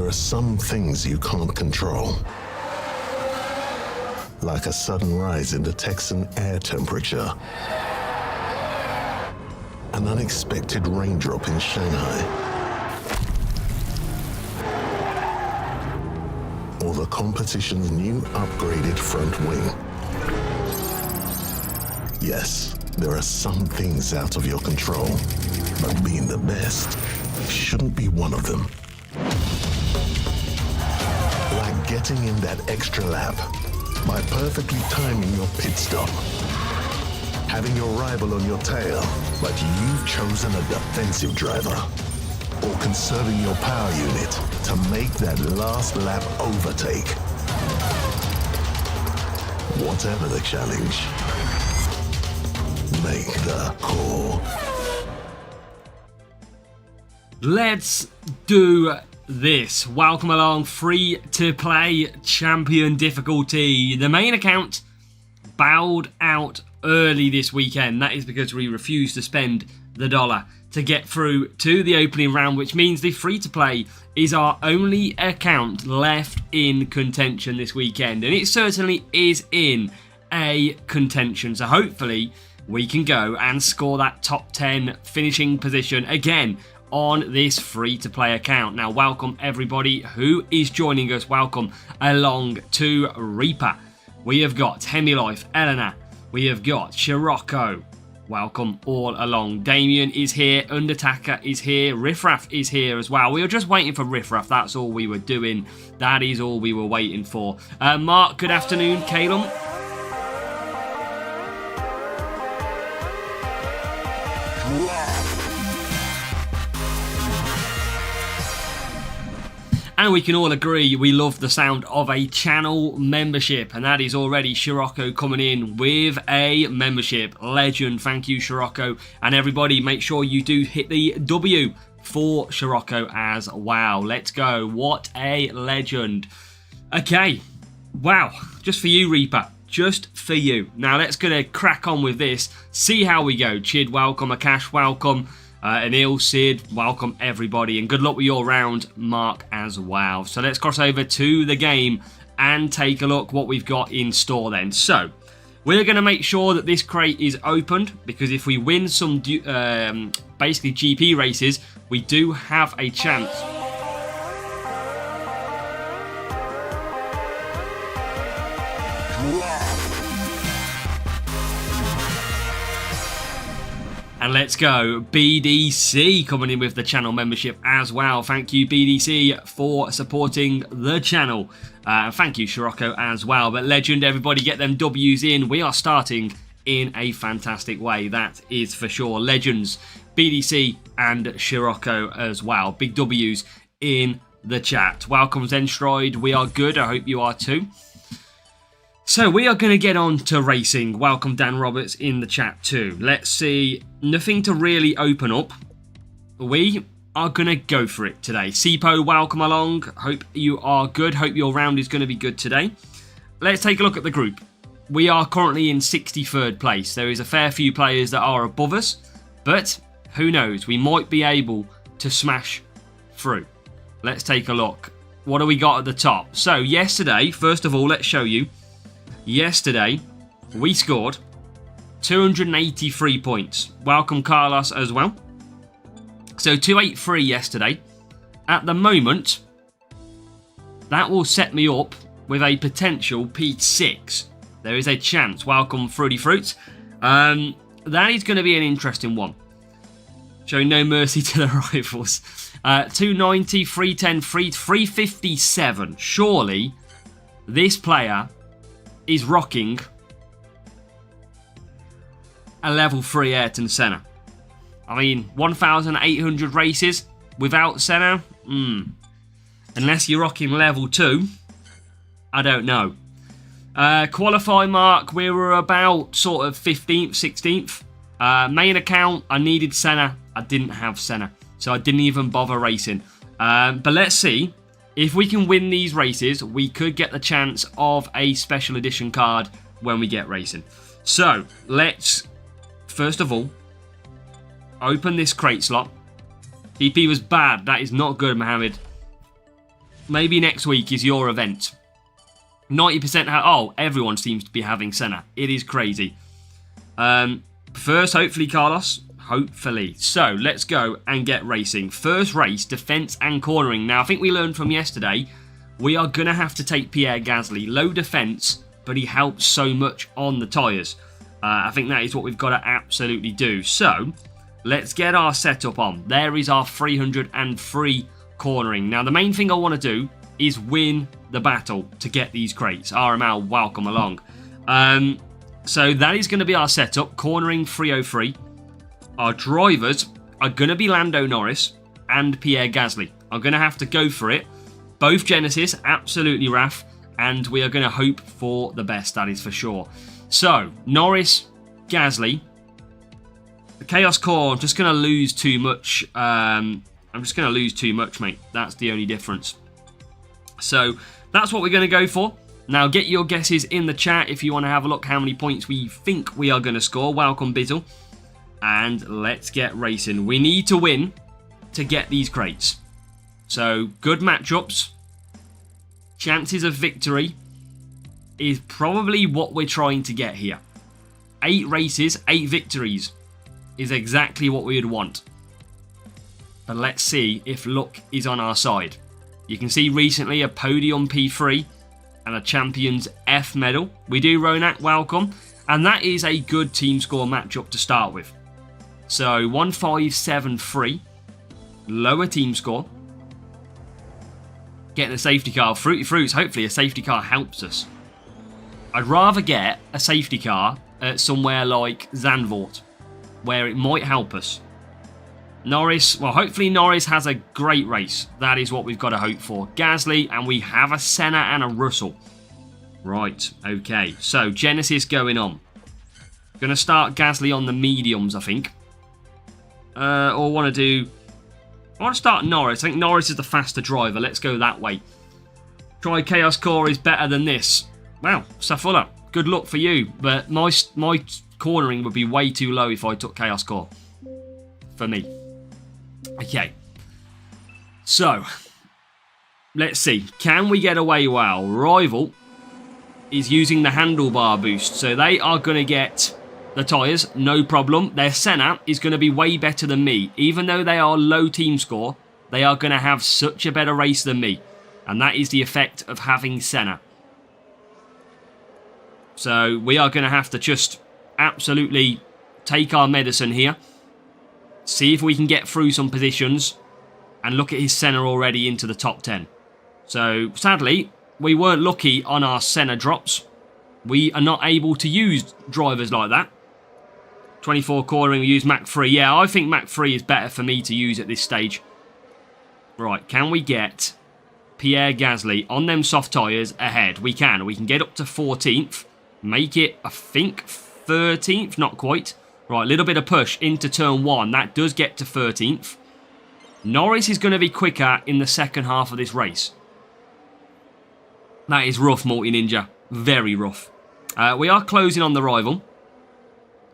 There are some things you can't control. Like a sudden rise in the Texan air temperature. An unexpected raindrop in Shanghai. Or the competition's new upgraded front wing. Yes, there are some things out of your control, but being the best shouldn't be one of them. Like getting in that extra lap by perfectly timing your pit stop. Having your rival on your tail, but you've chosen a defensive driver. Or conserving your power unit to make that last lap overtake. Whatever the challenge, make the call. Let's do this. Welcome along, free to play champion difficulty. The main account bowed out early this weekend. That is because we refused to spend the dollar to get through to the opening round, which means the free to play is our only account left in contention this weekend, and it certainly is in a contention. So hopefully we can go and score that top 10 finishing position again on this free-to-play account. Now, welcome everybody who is joining us. Welcome along to Reaper. We have got Hemilife, Eleanor. We have got Scirocco. Welcome all along. Damien is here. Undertaker is here. Riffraff is here as well. We were just waiting for Riffraff. That's all we were doing. That is all we were waiting for. Mark, good afternoon. Calum. And we can all agree we love the sound of a channel membership, and that is already Scirocco coming in with a membership. Legend, thank you Scirocco. And everybody, make sure you do hit the W for Scirocco as well. Let's go. What a legend. Okay, wow, just for you Reaper. Just for you. Now let's gonna crack on with this, see how we go. Chid, welcome. Akash, welcome. Anil, Sid, welcome everybody, and good luck with your round, Mark, as well. So let's cross over to the game and take a look what we've got in store then. So we're going to make sure that this crate is opened, because if we win some basically GP races, we do have a chance. And let's go, BDC coming in with the channel membership as well. Thank you, BDC, for supporting the channel. Thank you, Scirocco, as well. But legend, everybody, get them W's in. We are starting in a fantastic way, that is for sure. Legends, BDC, and Scirocco as well. Big W's in the chat. Welcome, Zenstroid. We are good. I hope you are too. So we are going to get on to racing. Welcome Dan Roberts in the chat too. Let's see. Nothing to really open up. We are going to go for it today. Sipo, welcome along. Hope you are good. Hope your round is going to be good today. Let's take a look at the group. We are currently in 63rd place. There is a fair few players that are above us, but who knows? We might be able to smash through. Let's take a look. What do we got at the top? So yesterday, first of all, let's show you. Yesterday, we scored 283 points. Welcome, Carlos, as well. So 283 yesterday. At the moment, that will set me up with a potential P6. There is a chance. Welcome, Fruity Fruits. That is going to be an interesting one. Showing no mercy to the rivals. 290, 310, 357. Surely, this player is rocking a level 3 Ayrton Senna. I mean, 1,800 races without Senna? Unless you're rocking level 2, I don't know. Qualify mark, we were about sort of 15th, 16th. Main account, I needed Senna. I didn't have Senna, so I didn't even bother racing. But let's see. If we can win these races, we could get the chance of a special edition card when we get racing. So, let's, first of all, open this crate slot. DP was bad. That is not good, Mohammed. maybe next week is your event. 90% oh, everyone seems to be having Senna. It is crazy. First, hopefully, Carlos. Hopefully. So, let's go and get racing. First race, defence and cornering. Now, I think we learned from yesterday, we are going to have to take Pierre Gasly. Low defence, but he helps so much on the tyres. I think that is what we've got to absolutely do. So, let's get our setup on. There is our 303 cornering. Now, the main thing I want to do is win the battle to get these crates. RML, welcome along. So, that is going to be our setup. Cornering 303. Our drivers are going to be Lando Norris and Pierre Gasly. I'm going to have to go for it. Both Genesis, absolutely Raf, and we are going to hope for the best, that is for sure. So, Norris, Gasly. The Chaos Core, I'm just going to lose too much. I'm just going to lose too much, mate. That's the only difference. So, that's what we're going to go for. Now, get your guesses in the chat if you want to have a look how many points we think we are going to score. Welcome, Bizzle. And let's get racing. We need to win to get these crates. So, good matchups. Chances of victory is probably what we're trying to get here. 8 races, 8 victories is exactly what we would want. But let's see if luck is on our side. You can see recently a podium P3 and a Champions F medal. We do, Ronak, welcome. And that is a good team score matchup to start with. So 1573, lower team score. Getting a safety car, Fruity Fruits, hopefully a safety car helps us. I'd rather get a safety car at somewhere like Zandvoort, where it might help us. Norris, well, hopefully Norris has a great race. That is what we've got to hope for. Gasly, and we have a Senna and a Russell. Right, okay. So, Genesis going on. Going to start Gasly on the mediums, I think. Or want to do... I want to start Norris. I think Norris is the faster driver. Let's go that way. Try Chaos Core is better than this. Wow, Safula, good luck for you. But my cornering would be way too low if I took Chaos Core. For me. Okay. So, let's see. Can we get away well? Rival is using the handlebar boost. So they are going to get the tyres, no problem. Their Senna is going to be way better than me. Even though they are low team score, they are going to have such a better race than me. And that is the effect of having Senna. So we are going to have to just absolutely take our medicine here. See if we can get through some positions. And look at his Senna already into the top 10. So sadly, we weren't lucky on our Senna drops. We are not able to use drivers like that. 24 cornering, we use Mach 3. Yeah, I think Mach 3 is better for me to use at this stage. Right, can we get Pierre Gasly on them soft tyres ahead? We can. We can get up to 14th. Make it, I think, 13th. Not quite. Right, a little bit of push into turn 1. That does get to 13th. Norris is going to be quicker in the second half of this race. That is rough, Multi Ninja. Very rough. We are closing on the rival,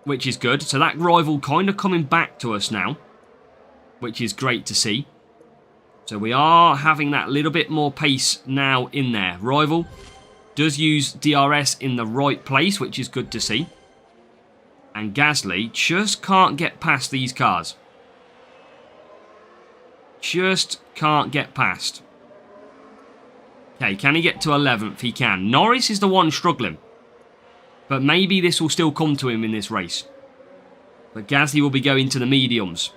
which is good. So that rival kind of coming back to us now, which is great to see. So we are having that little bit more pace now in there. Rival does use DRS in the right place, which is good to see. And Gasly just can't get past these cars. Just can't get past. Okay, can he get to 11th? He can. Norris is the one struggling. But maybe this will still come to him in this race. But Gasly will be going to the mediums.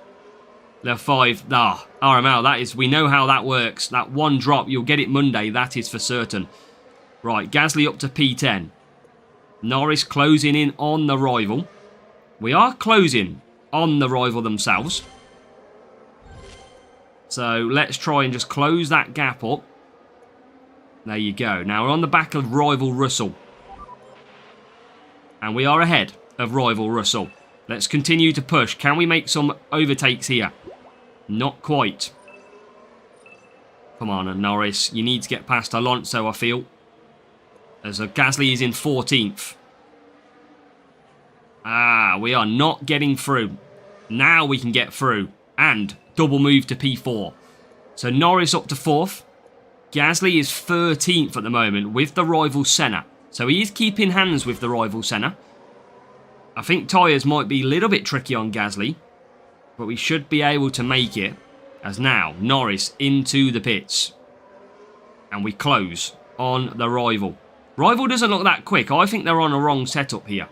Level 5. RML, that is, we know how that works. That one drop, you'll get it Monday, that is for certain. Right, Gasly up to P10. Norris closing in on the rival. We are closing on the rival themselves. So let's try and just close that gap up. There you go. Now we're on the back of rival Russell. And we are ahead of rival Russell. Let's continue to push. Can we make some overtakes here? Not quite. Come on, Norris. You need to get past Alonso, I feel. As Gasly is in 14th. We are not getting through. Now we can get through. And double move to P4. So Norris up to 4th. Gasly is 13th at the moment with the rival Senna. So he is keeping hands with the rival Senna. I think tyres might be a little bit tricky on Gasly, but we should be able to make it. As now, Norris into the pits. And we close on the rival. Rival doesn't look that quick. I think they're on a wrong setup here.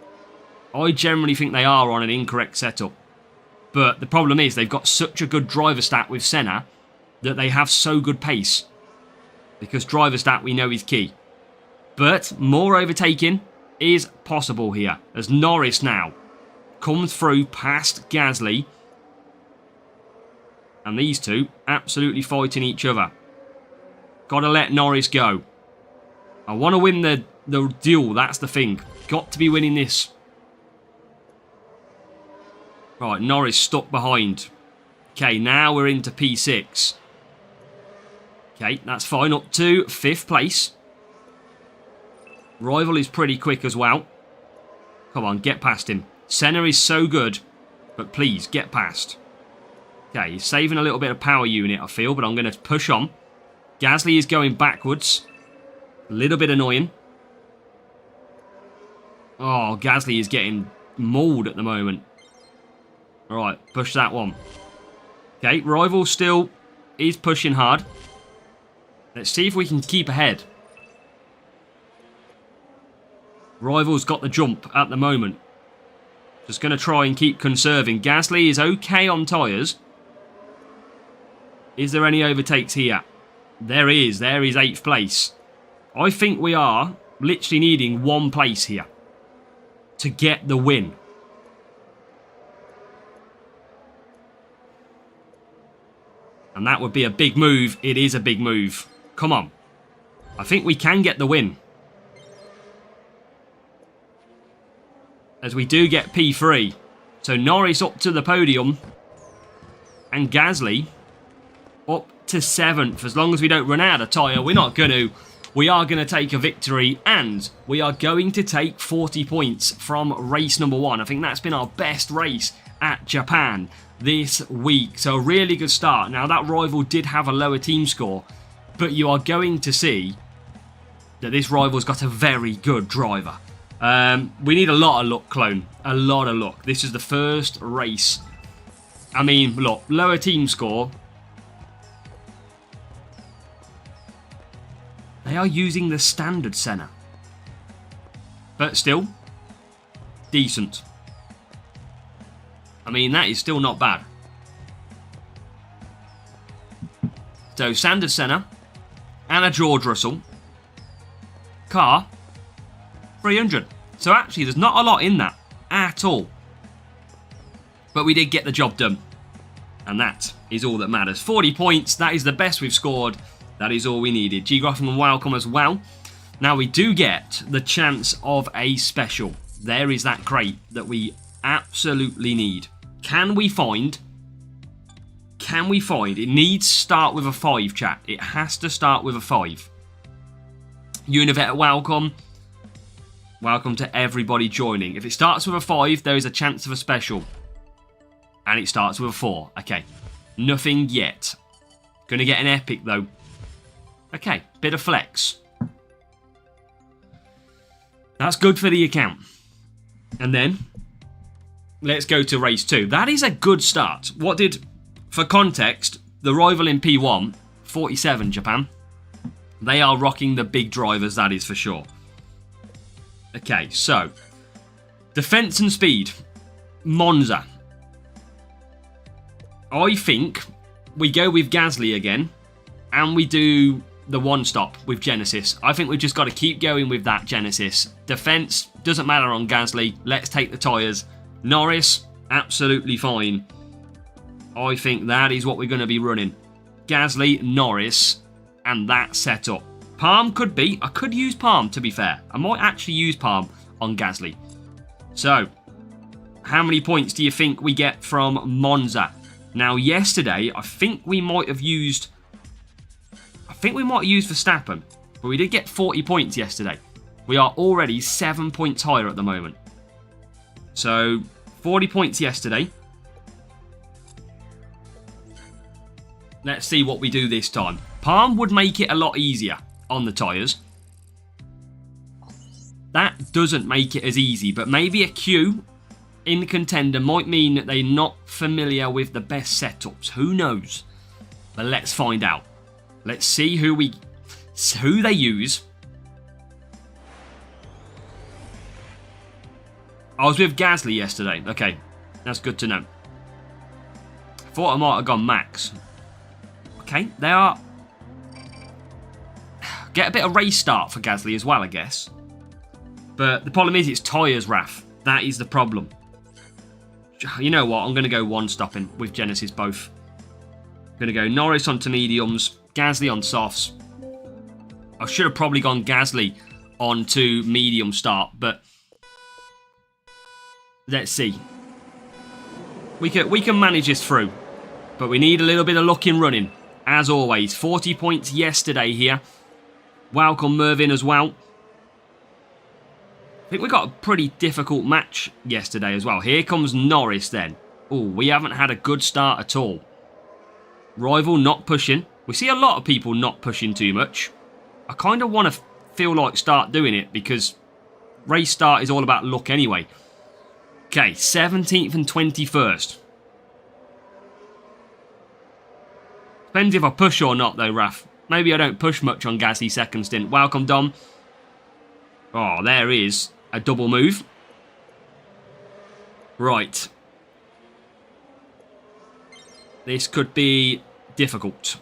I generally think they are on an incorrect setup. But the problem is they've got such a good driver stat with Senna that they have so good pace. Because driver stat we know is key. But more overtaking is possible here. As Norris now comes through past Gasly. And these two absolutely fighting each other. Got to let Norris go. I want to win the duel. That's the thing. Got to be winning this. Right, Norris stuck behind. Okay, now we're into P6. Okay, that's fine. Up to 5th place. Rival is pretty quick as well. Come on, get past him. Senna is so good, but please, get past. Okay, he's saving a little bit of power unit, I feel, but I'm going to push on. Gasly is going backwards. A little bit annoying. Oh, Gasly is getting mauled at the moment. Alright, push that one. Okay, rival still is pushing hard. Let's see if we can keep ahead. Rival's got the jump at the moment. Just going to try and keep conserving. Gasly is okay on tyres. Is there any overtakes here? There is. There is 8th place. I think we are literally needing 1 place here to get the win. And that would be a big move. It is a big move. Come on. I think we can get the win. As we do get P3. So Norris up to the podium. And Gasly up to 7th. As long as we don't run out of tyre, we're not going to. We are going to take a victory. And we are going to take 40 points from race number 1. I think that's been our best race at Japan this week. So a really good start. Now that rival did have a lower team score, but you are going to see that this rival's got a very good driver. We need a lot of luck, clone. A lot of luck. This is the first race. I mean, look, lower team score. They are using the standard Senna. But still, decent. I mean, that is still not bad. So, standard Senna and a George Russell. Car, 300. So actually, there's not a lot in that at all. But we did get the job done. And that is all that matters. 40 points, that is the best we've scored. That is all we needed. G-Graphing and welcome as well. Now we do get the chance of a special. There is that crate that we absolutely need. Can we find? It needs to start with a 5, chat. It has to start with a 5. Univet, welcome. Welcome to everybody joining. If it starts with a 5, there is a chance of a special. And it starts with a 4. Okay. Nothing yet. Gonna get an epic though. Okay. Bit of flex. That's good for the account. And then, let's go to race 2. That is a good start. For context, the rival in P1, 47 Japan. They are rocking the big drivers, that is for sure. Okay, so. Defense and speed. Monza. I think we go with Gasly again. And we do the 1-stop with Genesis. I think we've just got to keep going with that Genesis. Defense, doesn't matter on Gasly. Let's take the tyres. Norris, absolutely fine. I think that is what we're going to be running. Gasly, Norris, and that setup. Palm could be. I could use Palm, to be fair. I might actually use Palm on Gasly. So, how many points do you think we get from Monza? Now, yesterday, I think we might have used Verstappen, but we did get 40 points yesterday. We are already 7 points higher at the moment. So, 40 points yesterday. Let's see what we do this time. Palm would make it a lot easier on the tyres. That doesn't make it as easy, but maybe a Q in contender might mean that they're not familiar with the best setups. Who knows? But let's find out. Let's see who they use. I was with Gasly yesterday. Okay, that's good to know. Thought I might have gone Max. Okay, they are... Get a bit of race start for Gasly as well, I guess. But the problem is it's tyres, Raf. That is the problem. You know what? I'm going to go one stopping with Genesis both. I'm going to go Norris onto mediums, Gasly on softs. I should have probably gone Gasly onto medium start, but let's see. We can manage this through, but we need a little bit of luck in running. As always, 40 points yesterday here. Welcome Mervyn as well. I think we got a pretty difficult match yesterday as well. Here comes Norris then. Oh, we haven't had a good start at all. Rival not pushing. We see a lot of people not pushing too much. I kind of want to feel like start doing it because race start is all about luck anyway. Okay, 17th and 21st. Depends if I push or not though, Raf. Maybe I don't push much on Gasly's second stint. Welcome, Dom. Oh, there is a double move. Right. This could be difficult.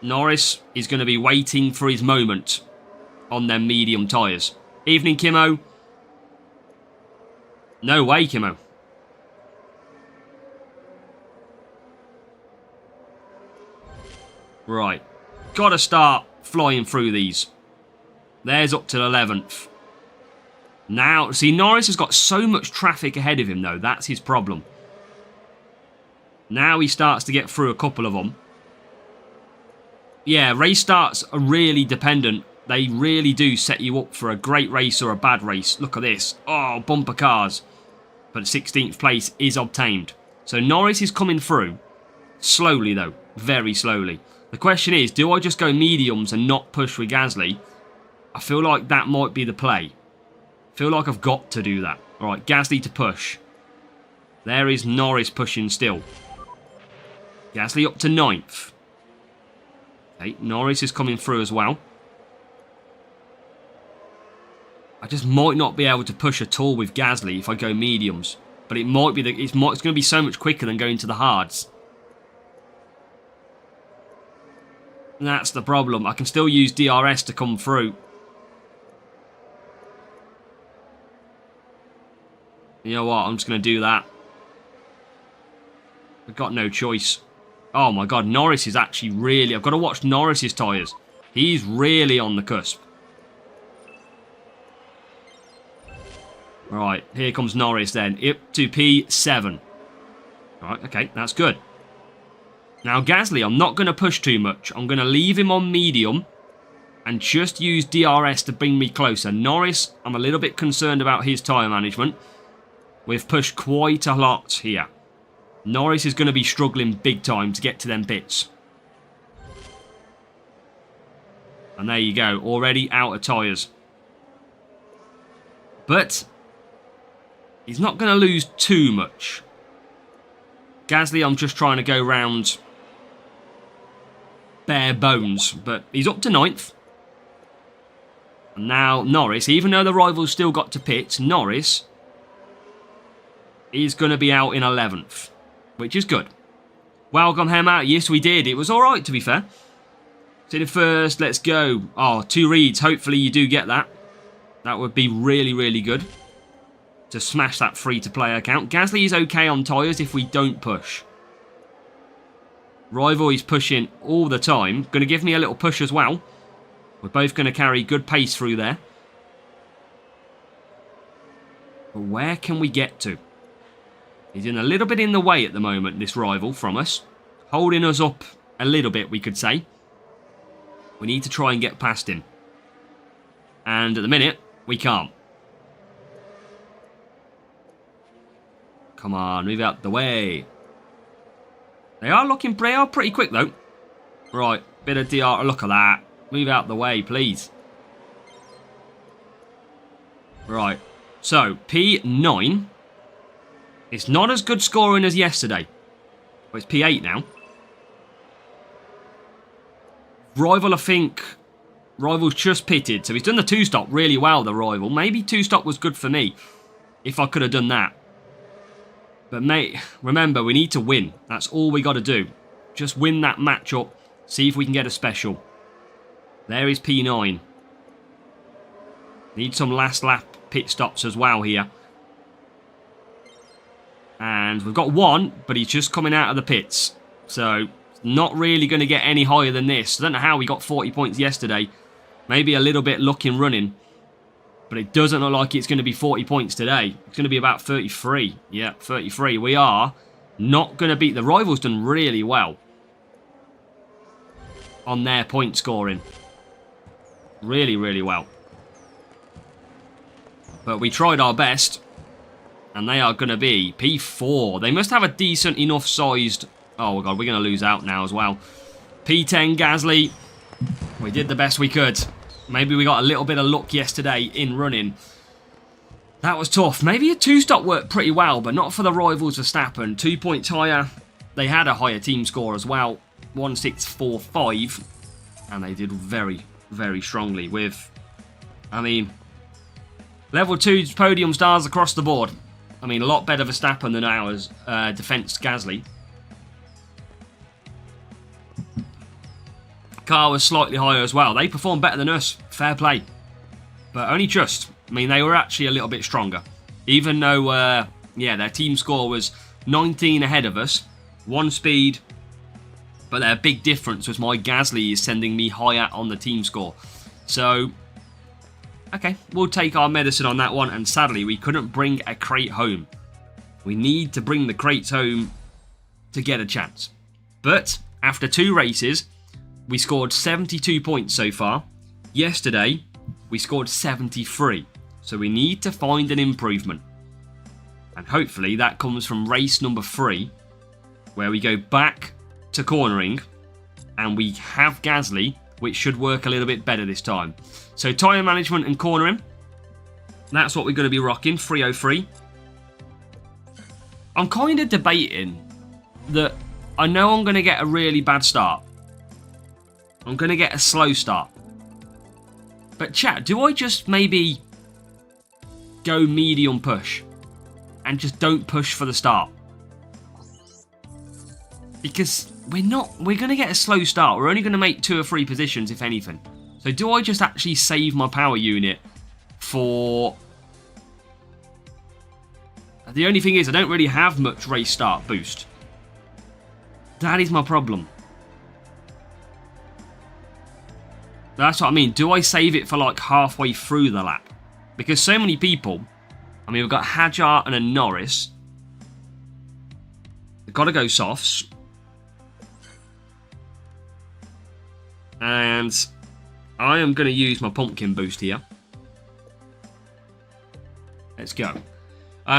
Norris is going to be waiting for his moment on them medium tyres. Evening, Kimmo. No way, Kimmo. Right. Got to start flying through these. There's up to 11th. Now, see, Norris has got so much traffic ahead of him, though. That's his problem. Now he starts to get through a couple of them. Yeah, race starts are really dependent. They really do set you up for a great race or a bad race. Look at this. Oh, bumper cars. But 16th place is obtained. So Norris is coming through. Slowly, though. Very slowly. The question is, do I just go mediums and not push with Gasly? I feel like that might be the play. I feel like I've got to do that. Alright, Gasly to push. There is Norris pushing still. Gasly up to 9th. Okay, Norris is coming through as well. I just might not be able to push at all with Gasly if I go mediums. But it might be that it's going to be so much quicker than going to the hards. And that's the problem. I can still use DRS to come through. You know what? I'm just going to do that. I've got no choice. Oh my god, Norris is actually really... I've got to watch Norris's tyres. He's really on the cusp. Right, here comes Norris then. Up to P7. Right, okay, that's good. Now Gasly, I'm not going to push too much. I'm going to leave him on medium and just use DRS to bring me closer. Norris, I'm a little bit concerned about his tyre management. We've pushed quite a lot here. Norris is going to be struggling big time to get to them bits. And there you go, already out of tyres. But he's not going to lose too much. Gasly, I'm just trying to go round bare bones, but he's up to 9th. And now Norris, even though the rival's still got to pit, Norris is going to be out in 11th, which is good. Welcome him out. Yes, we did. It was all right, to be fair. To the first, let's go. Oh, 2 reads. Hopefully you do get that. That would be really, really good to smash that free-to-play account. Gasly is okay on tyres if we don't push. Rival is pushing all the time. Going to give me a little push as well. We're both going to carry good pace through there. But where can we get to? He's in a little bit in the way at the moment, this rival from us. Holding us up a little bit, we could say. We need to try and get past him. And at the minute, we can't. Come on, move out the way. They are pretty quick, though. Right, bit of DR. Look at that. Move out the way, please. Right, so P9. It's not as good scoring as yesterday. Well, it's P8 now. Rival, I think... Rival's just pitted, so he's done the two-stop really well, the Rival. Maybe two-stop was good for me, if I could have done that. But mate, remember, we need to win. That's all we got to do. Just win that matchup, see if we can get a special. There is P9. Need some last lap pit stops as well here. And we've got one, but he's just coming out of the pits. So, not really going to get any higher than this. I don't know how we got 40 points yesterday. Maybe a little bit luck in running. But it doesn't look like it's going to be 40 points today. It's going to be about 33. Yeah, 33. We are not going to beat... The Rival's done really well on their point scoring. Really, really well. But we tried our best. And they are going to be P4. They must have a decent enough sized... Oh, God, we're going to lose out now as well. P10, Gasly. We did the best we could. Maybe we got a little bit of luck yesterday in running. That was tough. Maybe a two-stop worked pretty well, but not for the Rivals Verstappen. 2 points higher. They had a higher team score as well. 1.645. And they did very, very strongly with... I mean... Level 2 podium stars across the board. I mean, a lot better Verstappen than ours. Defense Gasly. Car was slightly higher as well. They performed better than us. Fair play. But only just. I mean, they were actually a little bit stronger. Even though, yeah, their team score was 19 ahead of us. 1 speed. But their big difference was my Gasly is sending me higher on the team score. So, okay, we'll take our medicine on that one. And sadly, we couldn't bring a crate home. We need to bring the crates home to get a chance. But after 2 races... We scored 72 points so far. Yesterday, we scored 73. So we need to find an improvement. And hopefully that comes from race number 3, where we go back to cornering, and we have Gasly, which should work a little bit better this time. So tyre management and cornering, that's what we're going to be rocking, 303. I'm kind of debating that I know I'm going to get a really bad start. I'm going to get a slow start. But chat, do I just maybe go medium push and just don't push for the start? Because we're going to get a slow start. We're only going to make 2 or 3 positions, if anything. So do I just actually save my power unit for... The only thing is, I don't really have much race start boost. That is my problem. That's what I mean. Do I save it for like halfway through the lap? Because so many people... I mean, we've got Hadjar and a Norris. We've got to go softs. And I am going to use my pumpkin boost here. Let's go.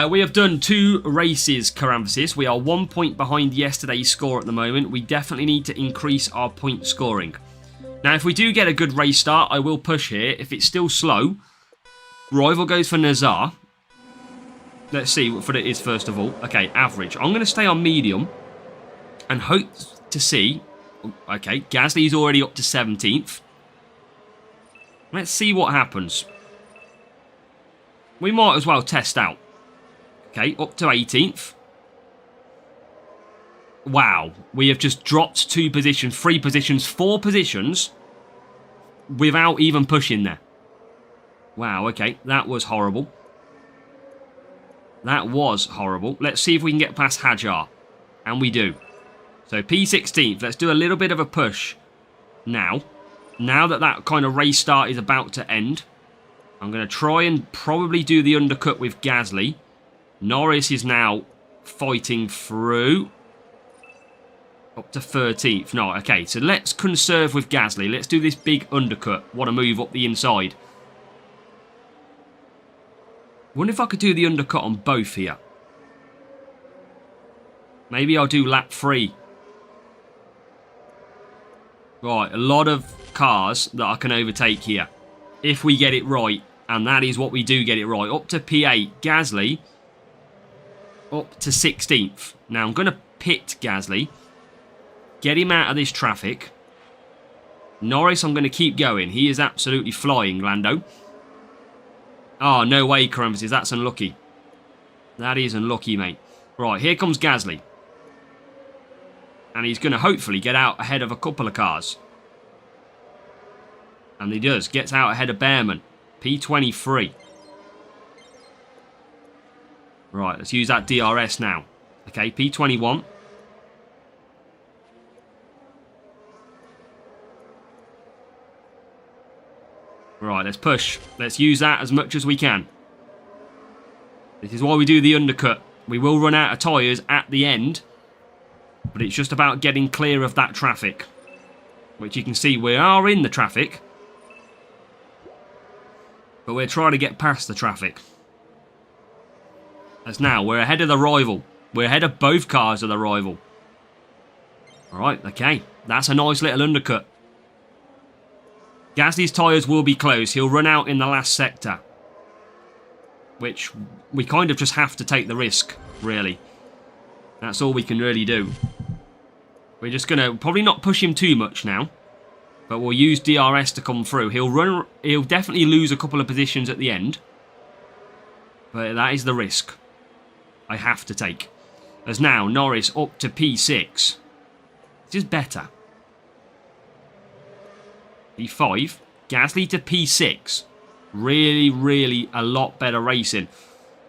We have done 2 races, Caramvasis. We are 1 point behind yesterday's score at the moment. We definitely need to increase our point scoring. Now, if we do get a good race start, I will push here. If it's still slow, Rival goes for Nazar. Let's see what it is first of all. Okay, average. I'm going to stay on medium and hope to see... Okay, Gasly's already up to 17th. Let's see what happens. We might as well test out. Okay, up to 18th. Wow, we have just dropped 2 positions, 3 positions, 4 positions without even pushing there. Wow, okay, that was horrible. That was horrible. Let's see if we can get past Hadjar. And we do. So P16th, let's do a little bit of a push now. Now that that kind of race start is about to end, I'm going to try and probably do the undercut with Gasly. Norris is now fighting through. Up to 13th. No, okay, so let's conserve with Gasly. Let's do this big undercut. What a move up the inside. Wonder if I could do the undercut on both here. Maybe I'll do lap 3. Right, a lot of cars that I can overtake here. If we get it right. And that is what we do get it right. Up to P8. Gasly. Up to 16th. Now, I'm going to pit Gasly. Get him out of this traffic. Norris, I'm going to keep going. He is absolutely flying, Lando. Oh, no way, Crumbs. That's unlucky. That is unlucky, mate. Right, here comes Gasly. And he's going to hopefully get out ahead of a couple of cars. And he does. Gets out ahead of Behrman. P23. Right, let's use that DRS now. Okay, P21. Right, let's push. Let's use that as much as we can. This is why we do the undercut. We will run out of tyres at the end. But it's just about getting clear of that traffic. Which you can see we are in the traffic. But we're trying to get past the traffic. As now, we're ahead of the rival. We're ahead of both cars of the rival. Alright, okay. That's a nice little undercut. Gasly's tyres will be close. He'll run out in the last sector. Which we kind of just have to take the risk, really. That's all we can really do. We're just going to probably not push him too much now. But we'll use DRS to come through. He'll definitely lose a couple of positions at the end. But that is the risk I have to take. As now, Norris up to P6. This is better. P5. Gasly to P6. Really, really a lot better racing.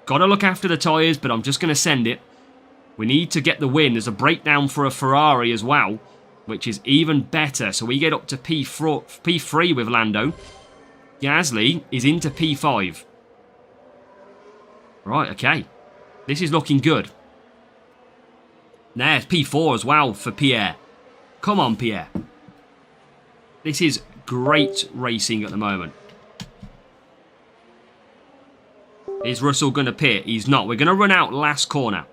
Got to look after the tyres, but I'm just going to send it. We need to get the win. There's a breakdown for a Ferrari as well, which is even better. So we get up to P3 with Lando. Gasly is into P5. Right, okay. This is looking good. There's P4 as well for Pierre. Come on, Pierre. This is great racing at the moment. Is Russell going to pit? He's not. We're going to run out last corner.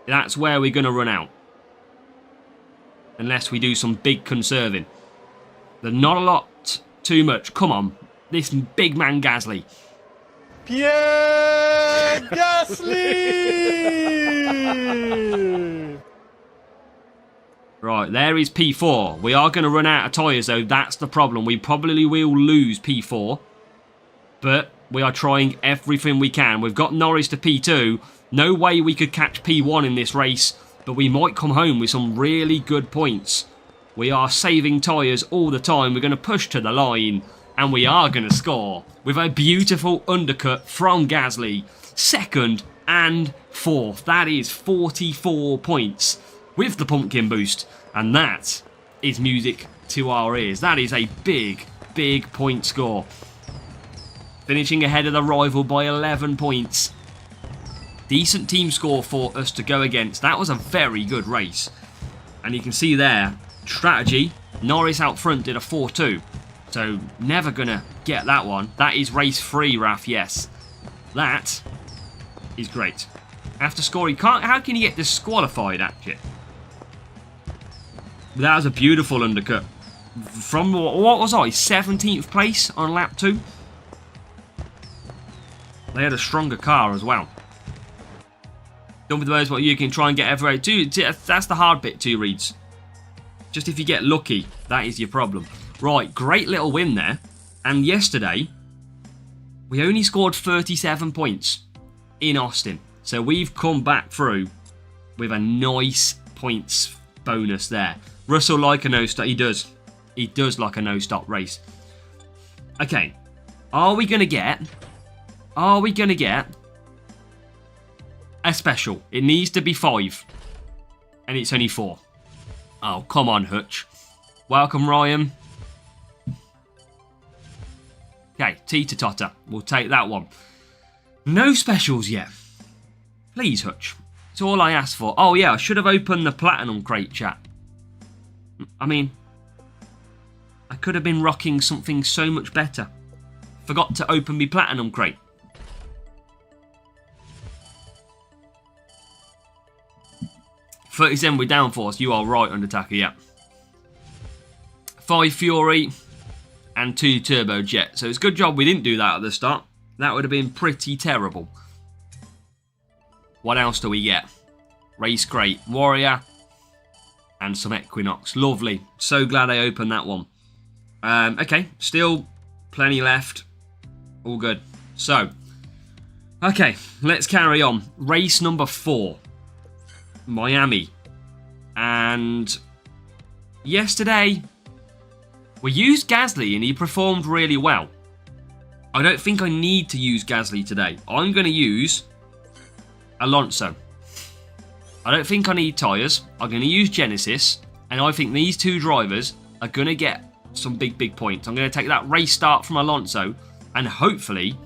That's where we're going to run out. Unless we do some big conserving. There's not a lot, too much. Come on. This big man Gasly. Pierre Gasly! Right, there is P4. We are going to run out of tyres, though. That's the problem. We probably will lose P4. But we are trying everything we can. We've got Norris to P2. No way we could catch P1 in this race. But we might come home with some really good points. We are saving tyres all the time. We're going to push to the line. And we are going to score with a beautiful undercut from Gasly. Second and fourth. That is 44 points with the pumpkin boost. And that is music to our ears. That is a big, big point score. Finishing ahead of the rival by 11 points. Decent team score for us to go against. That was a very good race. And you can see there, strategy. Norris out front did a 4-2. So, never going to get that one. That is race 3, Raf, yes. That is great. After scoring, how can you get disqualified, actually? That was a beautiful undercut. From, what was I, 17th place on lap 2? They had a stronger car as well. Done with those, what you can try and get everywhere. That's the hard bit, 2 reads. Just if you get lucky, that is your problem. Right, great little win there. And yesterday, we only scored 37 points in Austin. So we've come back through with a nice points bonus there. Russell like a no-stop. He does. He does like a no-stop race. Okay. Are we going to get a special? It needs to be 5. And it's only 4. Oh, come on, Hutch. Welcome, Ryan. Okay, T to Totter. We'll take that one. No specials yet. Please, Hutch. It's all I asked for. Oh, yeah, I should have opened the Platinum crate, chat. I mean, I could have been rocking something so much better. Forgot to open my Platinum crate. $37 with downforce. You are right, Undertaker, yeah. 5 Fury, and 2 Turbo Jet. So it's a good job we didn't do that at the start. That would have been pretty terrible. What else do we get? Race Crate, Warrior, and some Equinox. Lovely. So glad I opened that one. Okay, still plenty left. All good. So, okay, let's carry on. Race number 4. Miami. And yesterday, we used Gasly and he performed really well. I don't think I need to use Gasly today. I'm going to use Alonso. I don't think I need tyres. I'm going to use Genesis. And I think these 2 drivers are going to get some big points. I'm going to take that race start from Alonso. And hopefully,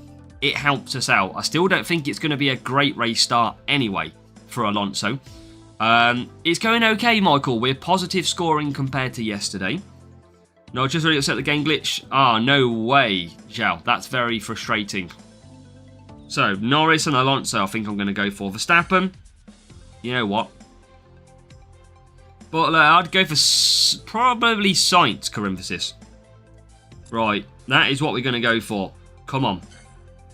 it helps us out. I still don't think it's going to be a great race start anyway for Alonso. It's going okay, Michael. We're positive scoring compared to yesterday. No, just really upset the game glitch. Ah, no way, Zhao. That's very frustrating. So, Norris and Alonso, I think I'm going to go for. Verstappen, you know what? But I'd go for probably Sainz, Corymphasis. Right, that is what we're going to go for. Come on.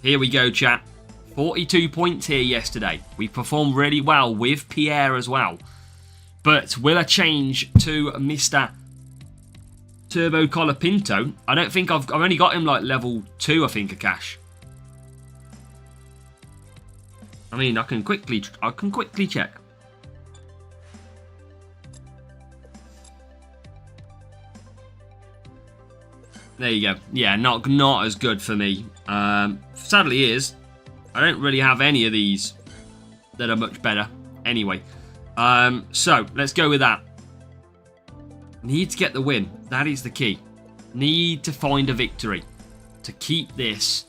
Here we go, chat. 42 points here yesterday. We performed really well with Pierre as well. But will a change to Mr. Turbo Colapinto? I don't think I've only got him like level 2, I think, of cash. I mean, I can quickly check. There you go. Yeah, not as good for me. Sadly is. I don't really have any of these that are much better. Anyway. So, let's go with that. Need to get the win. That is the key. Need to find a victory. To keep this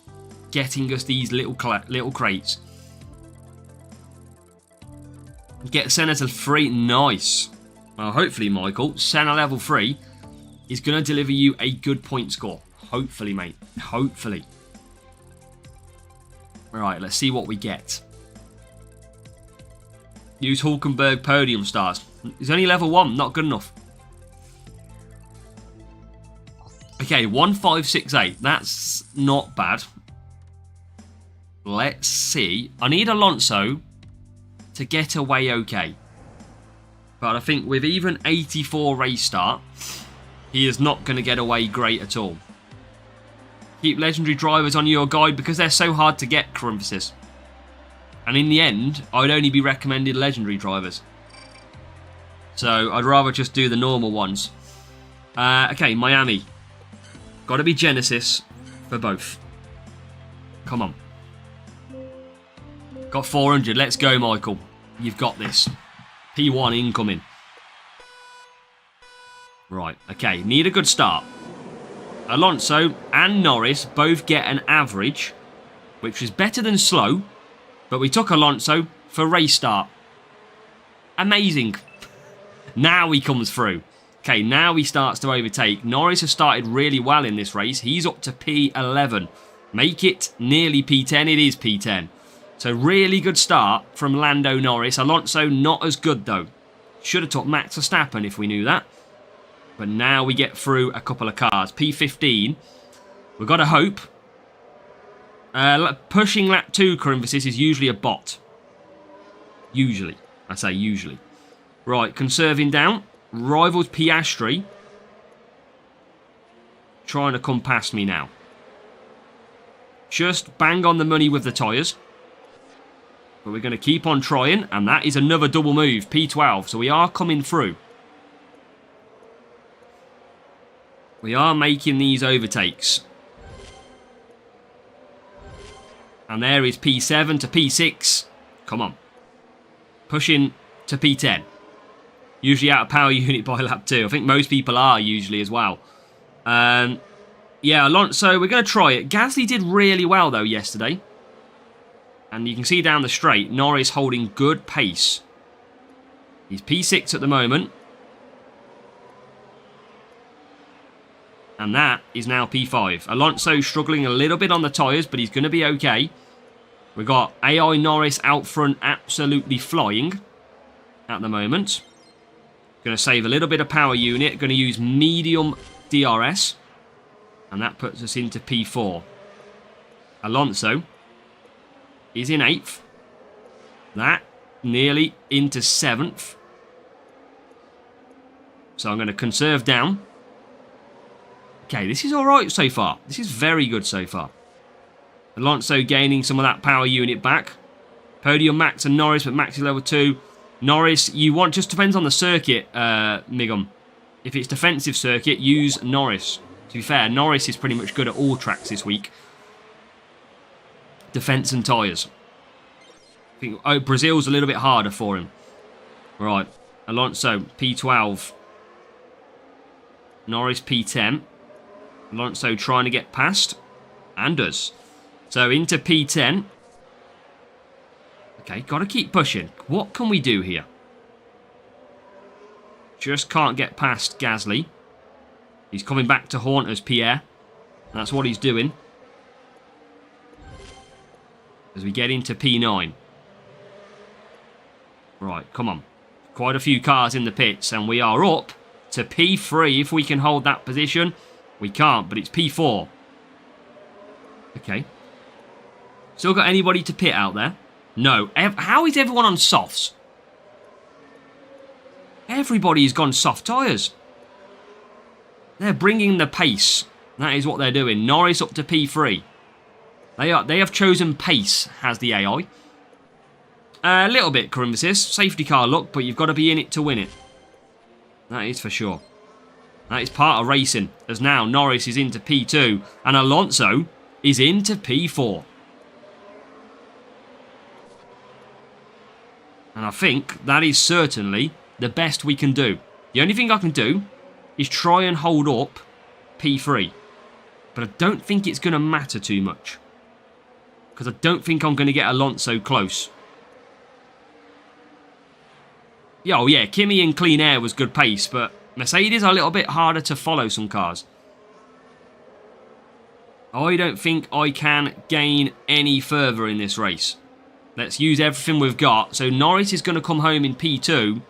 getting us these little crates. Get Senna to 3. Nice. Well, hopefully, Michael, Senna level 3 is going to deliver you a good point score. Hopefully, mate. Hopefully. Alright, let's see what we get. Use Hulkenberg podium stars. He's only level 1. Not good enough. Okay, 1568. That's not bad. Let's see. I need Alonso to get away okay. But I think with even 84 race start, he is not going to get away great at all. Keep legendary drivers on your guide because they're so hard to get, Corymphasis. And in the end, I'd only be recommended legendary drivers. So I'd rather just do the normal ones. Okay, Miami. Got to be Genesis for both. Come on. Got 400. Let's go, Michael. You've got this. P1 incoming. Right, okay. Need a good start. Alonso and Norris both get an average, which is better than slow, but we took Alonso for race start. Amazing. Now he comes through. Okay, now he starts to overtake. Norris has started really well in this race. He's up to P11. Make it nearly P10. It is P10. So really good start from Lando Norris. Alonso not as good though. Should have took Max Verstappen if we knew that. But now we get through a couple of cars. P15. We've got to hope. Pushing lap 2, Corymphasis, is usually a bot. Usually. I say usually. Right, conserving down. Rivals Piastri. Trying to come past me now. Just bang on the money with the tyres. But we're going to keep on trying. And that is another double move. P12. So we are coming through. We are making these overtakes. And there is P7 to P6. Come on. Pushing to P10. Usually out of power unit by lap 2. I think most people are usually as well. Yeah, Alonso, we're going to try it. Gasly did really well, though, yesterday. And you can see down the straight, Norris holding good pace. He's P6 at the moment. And that is now P5. Alonso struggling a little bit on the tyres, but he's going to be okay. We've got AI Norris out front absolutely flying at the moment. Going to save a little bit of power unit. Going to use medium DRS. And that puts us into P4. Alonso is in 8th. That nearly into 7th. So I'm going to conserve down. Okay, this is alright so far. This is very good so far. Alonso gaining some of that power unit back. Podium Max and Norris, but Max is level 2. Norris, you want, just depends on the circuit, Migum. If it's defensive circuit, use Norris. To be fair, Norris is pretty much good at all tracks this week. Defense and tyres. I think, Brazil's a little bit harder for him. Right, Alonso, P12. Norris, P10. Alonso trying to get past. And does. So into P10. Okay, got to keep pushing. What can we do here? Just can't get past Gasly. He's coming back to haunt us, Pierre. That's what he's doing. As we get into P9. Right, come on. Quite a few cars in the pits, and we are up to P3 if we can hold that position. We can't, but it's P4. Okay. Still got anybody to pit out there? No. How is everyone on softs? Everybody's gone soft tyres. They're bringing the pace. That is what they're doing. Norris up to P3. They have chosen pace, has the AI. A little bit, Crimvis. Safety car look, but you've got to be in it to win it. That is for sure. That is part of racing. As now Norris is into P2 and Alonso is into P4. And I think that is certainly the best we can do. The only thing I can do is try and hold up P3. But I don't think it's going to matter too much. Because I don't think I'm going to get Alonso close. Yeah, oh yeah, Kimi in clean air was good pace, but Mercedes are a little bit harder to follow some cars. I don't think I can gain any further in this race. Let's use everything we've got. So Norris is going to come home in P2.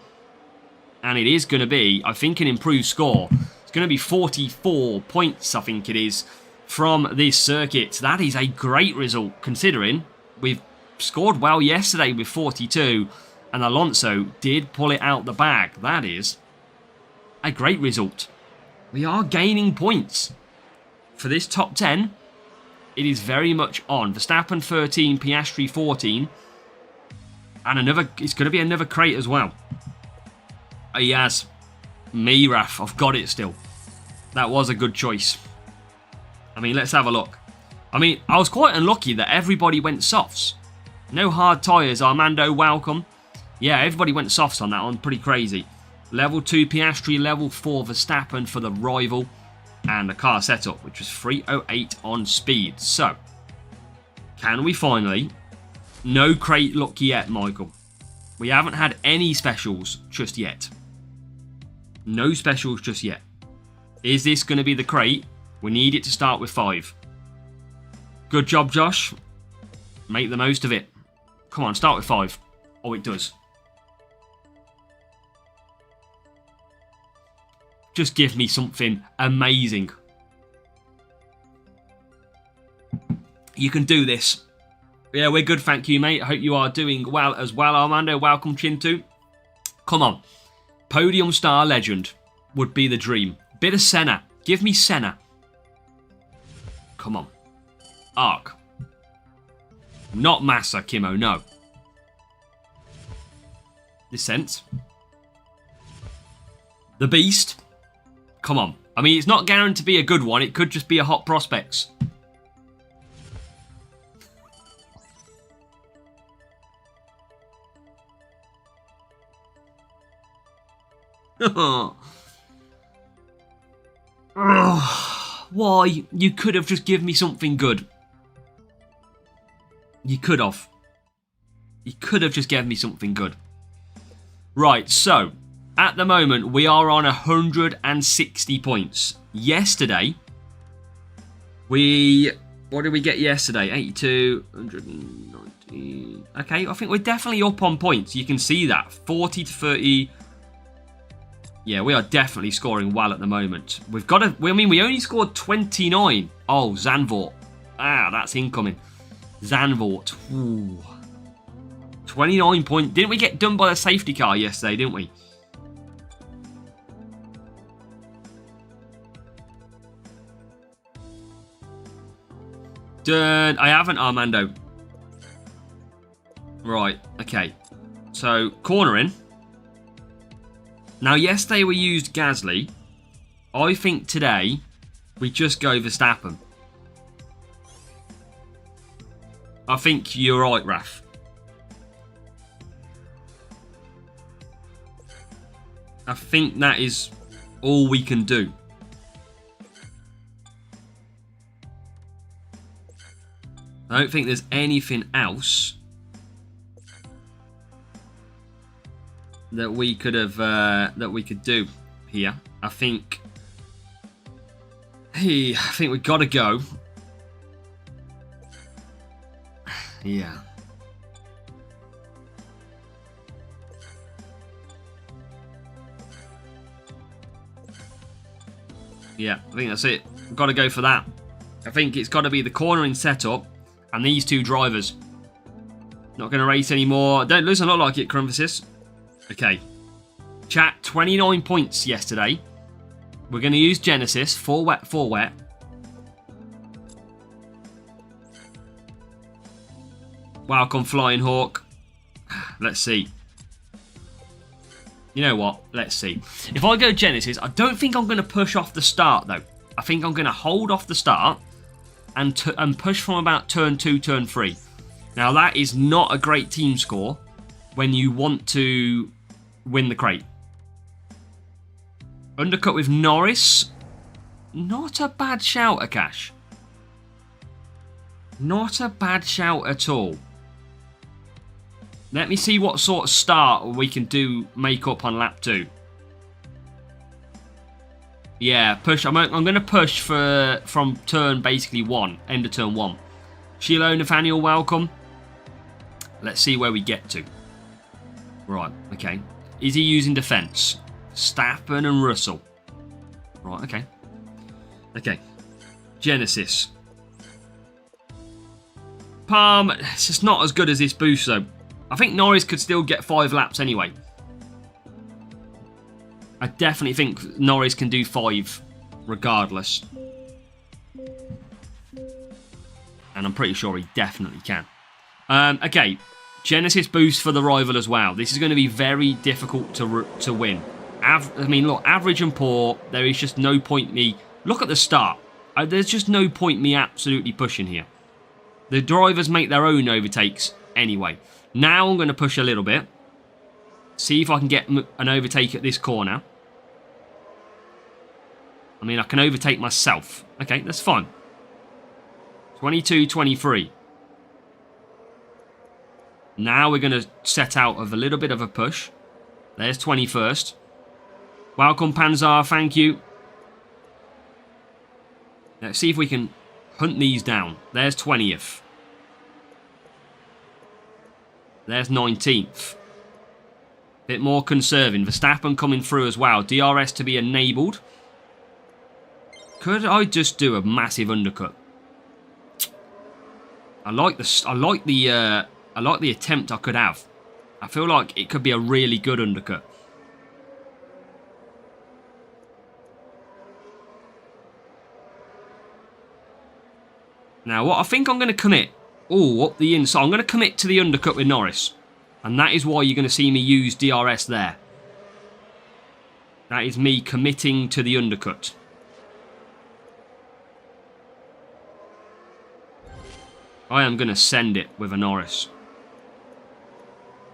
And it is going to be, I think, an improved score. It's going to be 44 points, I think it is, from this circuit. That is a great result, considering we've scored well yesterday with 42. And Alonso did pull it out the bag. That is a great result. We are gaining points. For this top 10, it is very much on. Verstappen 13, Piastri 14. And it's going to be another crate as well. He has. Miraf, I've got it still. That was a good choice. I mean, let's have a look. I mean, I was quite unlucky that everybody went softs. No hard tyres, Armando, welcome. Yeah, everybody went softs on that one. Pretty crazy. Level 2 Piastri, level 4 Verstappen for the rival. And the car setup, which was 308 on speed. So, can we finally... No crate luck yet, Michael. We haven't had any specials just yet. No specials just yet. Is this going to be the crate? We need it to start with 5. Good job, Josh. Make the most of it. Come on, start with 5. Oh, it does. Just give me something amazing. You can do this. Yeah, we're good, thank you, mate. I hope you are doing well as well, Armando. Welcome, Chintu. Come on. Podium star legend would be the dream. Bit of Senna. Give me Senna. Come on. Arc. Not Massa, Kimo, no. Descent. The Beast. Come on. I mean, it's not guaranteed to be a good one. It could just be a hot prospects. Why? You could have just given me something good. You could have. You could have just given me something good. Right, so, at the moment, we are on 160 points. Yesterday, what did we get yesterday? 82, 190. Okay, I think we're definitely up on points. You can see that. 40 to 30... Yeah, we are definitely scoring well at the moment. We've got to... I mean, we only scored 29. Oh, Zandvoort. Ah, that's incoming. Zandvoort. Ooh. 29 point. Didn't we get done by the safety car yesterday, didn't we? Done. I haven't, Armando. Right, okay. So, cornering. Now, yesterday we used Gasly. I think today we just go Verstappen. I think you're right, Raf. I think that is all we can do. I don't think there's anything else that we could have do here. I think we've got to go. Yeah. Yeah, I think that's it. We've got to go for that. I think it's got to be the cornering setup and these two drivers. Not going to race anymore. Doesn't look like it, Crumphus. Okay. Chat, 29 points yesterday. We're going to use Genesis. 4 wet, 4 wet. Welcome, Flying Hawk. Let's see. You know what? Let's see. If I go Genesis, I don't think I'm going to push off the start, though. I think I'm going to hold off the start and push from about turn 2, turn 3. Now, that is not a great team score when you want to win the crate. Undercut with Norris. Not a bad shout, Akash. Not a bad shout at all. Let me see what sort of start we can make up on lap 2. Yeah, push. I'm going to push from turn basically 1, end of turn 1. Sheila Nathaniel, welcome. Let's see where we get to. Right, okay. Is he using defence? Stappen and Russell. Right, okay. Okay. Genesis. Palm, it's just not as good as this boost though. I think Norris could still get 5 laps anyway. I definitely think Norris can do 5 regardless. And I'm pretty sure he definitely can. Okay, Genesis boost for the rival as well. This is going to be very difficult to win. I mean, look, average and poor, there is just no point me... Look at the start. There's just no point me absolutely pushing here. The drivers make their own overtakes anyway. Now I'm going to push a little bit. See if I can get an overtake at this corner. I mean, I can overtake myself. Okay, that's fine. 22, 23. Now we're going to set out of a little bit of a push. There's 21st. Welcome, Panzar. Thank you. Let's see if we can hunt these down. There's 20th. There's 19th. Bit more conserving. Verstappen coming through as well. DRS to be enabled. Could I just do a massive undercut? I like the attempt I could have. I feel like it could be a really good undercut. Now, what I think I'm going to commit... Oh, up the inside. I'm going to commit to the undercut with Norris. And that is why you're going to see me use DRS there. That is me committing to the undercut. I am going to send it with a Norris.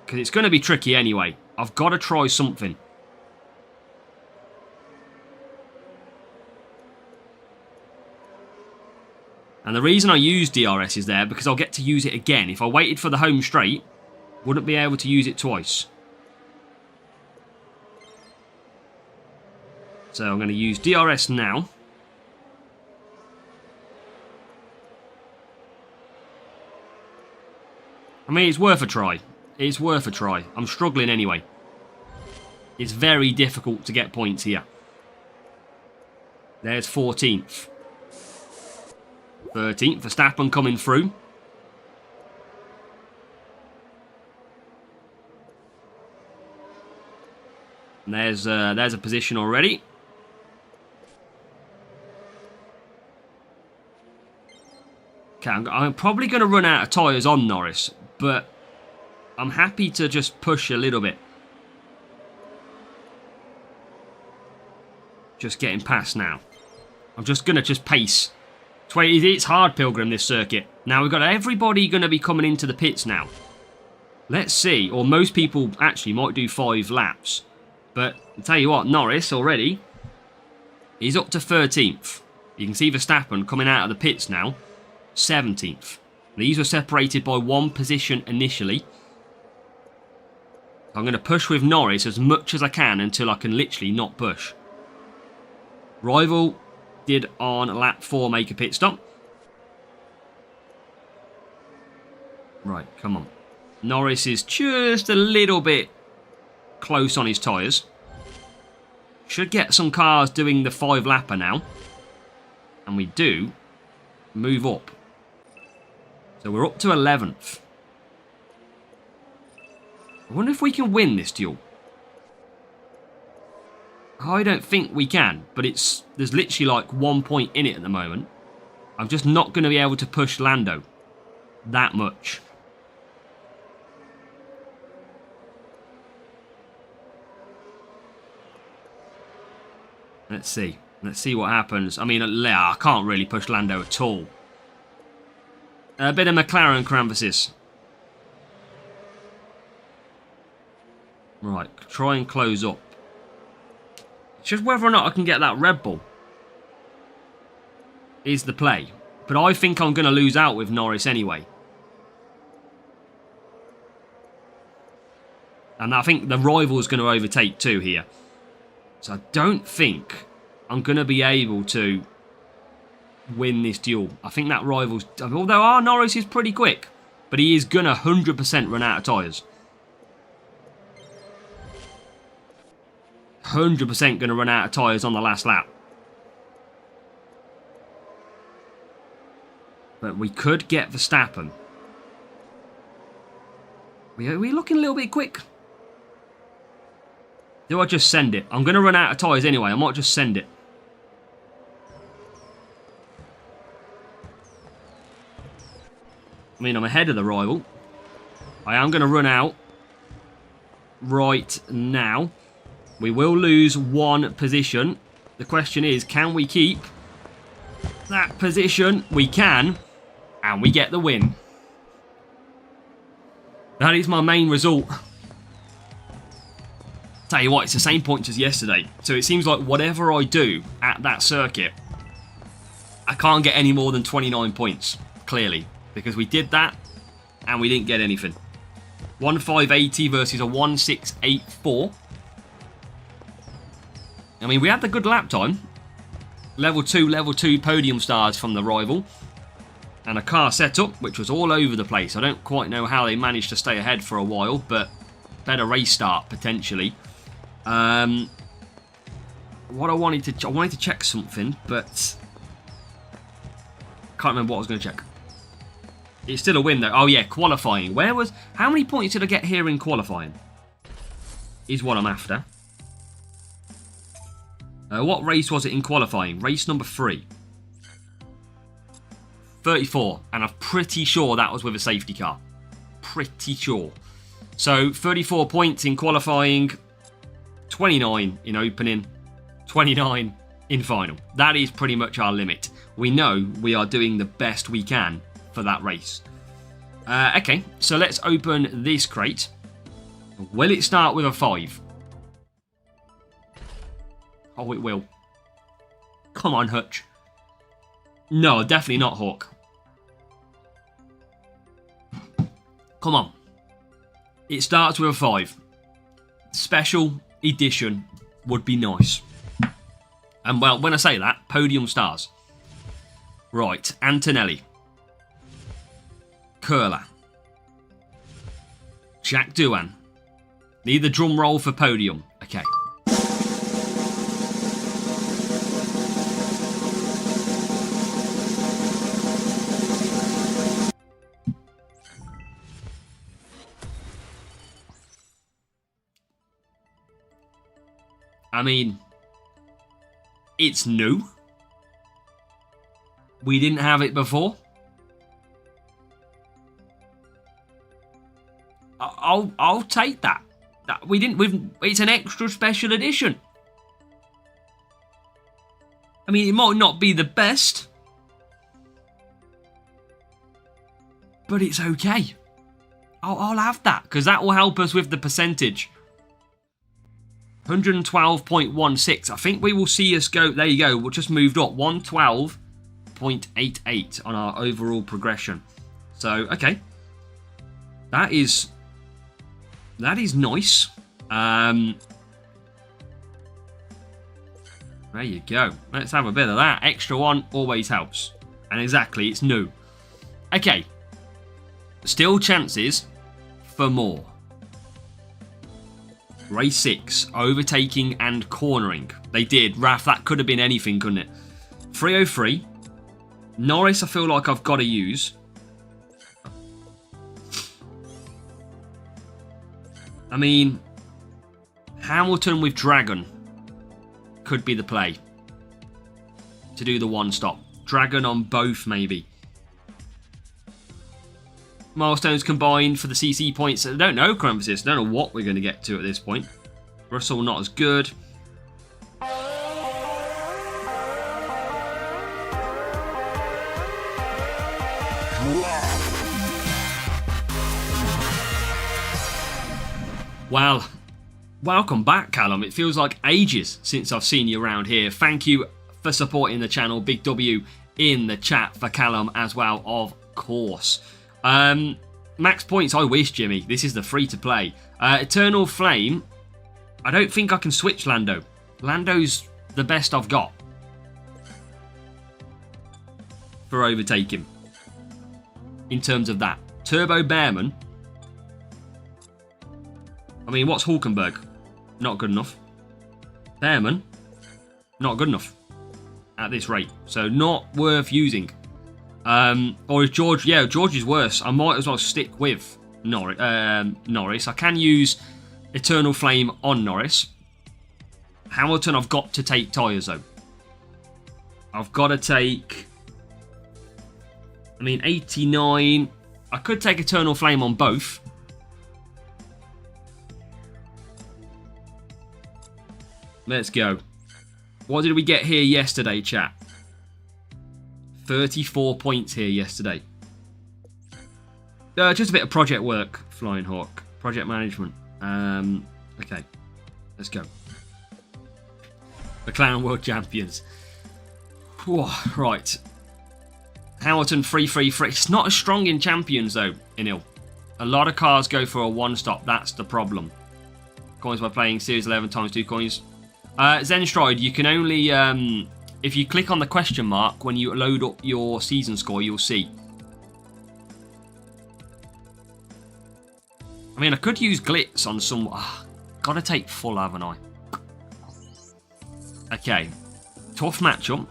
Because it's going to be tricky anyway. I've got to try something. And the reason I use DRS is there because I'll get to use it again. If I waited for the home straight, wouldn't be able to use it twice. So I'm going to use DRS now. I mean, it's worth a try. It's worth a try. I'm struggling anyway. It's very difficult to get points here. There's 14th. 13th, Verstappen coming through. And there's a position already. Okay, I'm probably going to run out of tyres on Norris, but I'm happy to just push a little bit. Just getting past now. I'm just going to pace. It's hard, Pilgrim, this circuit. Now, we've got everybody going to be coming into the pits now. Let's see. Or most people actually might do 5 laps. But I'll tell you what, Norris already, he's up to 13th. You can see Verstappen coming out of the pits now. 17th. These were separated by 1 position initially. I'm going to push with Norris as much as I can until I can literally not push. Rival did on lap 4 make a pit stop. Right, come on. Norris is just a little bit close on his tyres. Should get some cars doing the 5-lapper now. And we do move up. So we're up to 11th. I wonder if we can win this duel. I don't think we can, but there's literally like 1 point in it at the moment. I'm just not going to be able to push Lando that much. Let's see. Let's see what happens. I mean, I can't really push Lando at all. A bit of McLaren canvases. Right, try and close up. It's just whether or not I can get that Red Bull is the play. But I think I'm going to lose out with Norris anyway. And I think the rival's going to overtake too here. So I don't think I'm going to be able to win this duel. I think that rival's... Although Norris is pretty quick. But he is going to 100% run out of tyres. 100% going to run out of tyres on the last lap. But we could get Verstappen. Are we looking a little bit quick? Do I just send it? I'm going to run out of tyres anyway. I might just send it. I mean, I'm ahead of the rival. I am going to run out right now. We will lose 1 position. The question is, can we keep that position? We can. And we get the win. That is my main result. Tell you what, it's the same points as yesterday. So it seems like whatever I do at that circuit, I can't get any more than 29 points, clearly. Because we did that, and we didn't get anything. 1,580 versus a 1,684. I mean, we had the good lap time. Level 2 podium stars from the rival. And a car setup, which was all over the place. I don't quite know how they managed to stay ahead for a while, but better race start, potentially. What I wanted to check something, but can't remember what I was going to check. It's still a win, though. Oh, yeah, qualifying. How many points did I get here in qualifying? Is what I'm after. What race was it in qualifying? Race number 3. 34. And I'm pretty sure that was with a safety car. Pretty sure. So, 34 points in qualifying. 29 in opening. 29 in final. That is pretty much our limit. We know we are doing the best we can for that race. Okay, so let's open this crate. Will it start with a 5? Oh, it will. Come on, Hutch. No, definitely not Hawk. Come on. It starts with a 5. Special edition would be nice. And well, when I say that, podium stars. Right, Antonelli. Curler. Jack Doohan. Need the drum roll for podium. A Okay. I mean, it's new. We didn't have it before. I'll take that. It's an extra special edition. I mean, it might not be the best, but it's okay. I'll have that because that will help us with the percentage. 112.16. I think we will see us go. There you go. We'll just moved up 112.88 on our overall progression. So okay, that is nice. There you go. Let's have a bit of that. Extra one always helps. And exactly, it's new. Okay. Still chances for more. Race 6, overtaking and cornering. They did. Raf, that could have been anything, couldn't it? 303. Norris, I feel like I've got to use. I mean, Hamilton with Dragon could be the play to do the one stop. Dragon on both, maybe. Milestones combined for the CC points. I don't know, Crumpus. I don't know what we're going to get to at this point. Russell not as good. Well, welcome back, Callum. It feels like ages since I've seen you around here. Thank you for supporting the channel. Big W in the chat for Callum as well, of course. Max points, I wish, Jimmy. This is the free-to-play. Eternal Flame. I don't think I can switch Lando. Lando's the best I've got for overtaking in terms of that. Turbo Bearman. I mean, what's Hulkenberg? Not good enough. Bearman. Not good enough at this rate. So not worth using. Or is George... Yeah, George is worse. I might as well stick with Norris. I can use Eternal Flame on Norris. Hamilton, I've got to take tyres, though. I've got to take... I mean, 89... I could take Eternal Flame on both. Let's go. What did we get here yesterday, chat? 34 points here yesterday. Just a bit of project work, Flying Hawk. Project management. Okay. Let's go. McLaren World Champions. Whew, right. Hamilton 333. It's not as strong in Champions, though, Inil. A lot of cars go for a one-stop. That's the problem. Coins by playing Series 11 times 2 coins. Zenstride, you can only... if you click on the question mark when you load up your season score, you'll see. I mean, I could use glitz on some... gotta take full, haven't I? Okay. Tough matchup.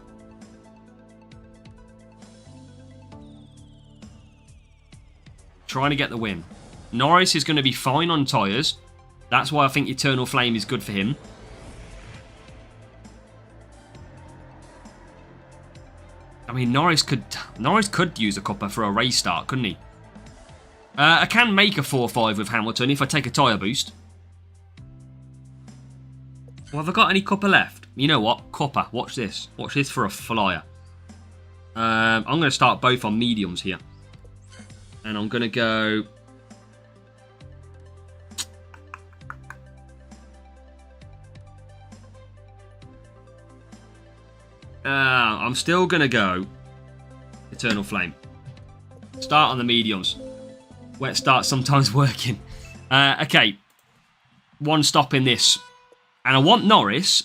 Trying to get the win. Norris is going to be fine on tyres. That's why I think Eternal Flame is good for him. I mean, Norris could use a cuppa for a race start, couldn't he? I can make a 4-5 with Hamilton if I take a tyre boost. Well, have I got any cuppa left? You know what? Cuppa. Watch this. Watch this for a flyer. I'm going to start both on mediums here. And I'm going to go... I'm still going to go Eternal Flame. Start on the mediums. Wet start sometimes working. Okay. One stop in this. And I want Norris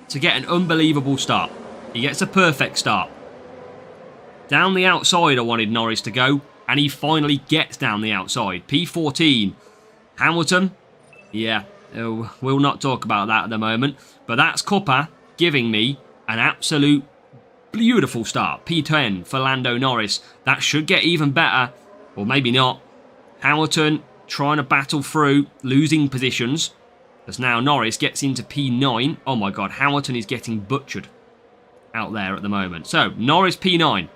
to get an unbelievable start. He gets a perfect start. Down the outside I wanted Norris to go. And he finally gets down the outside. P14. Hamilton. Yeah. We'll not talk about that at the moment. But that's Cuppa giving me an absolute beautiful start. P10 for Lando Norris. That should get even better. Or maybe not. Hamilton trying to battle through, losing positions. As now Norris gets into P9. Oh my god, Hamilton is getting butchered out there at the moment. So, Norris P9. At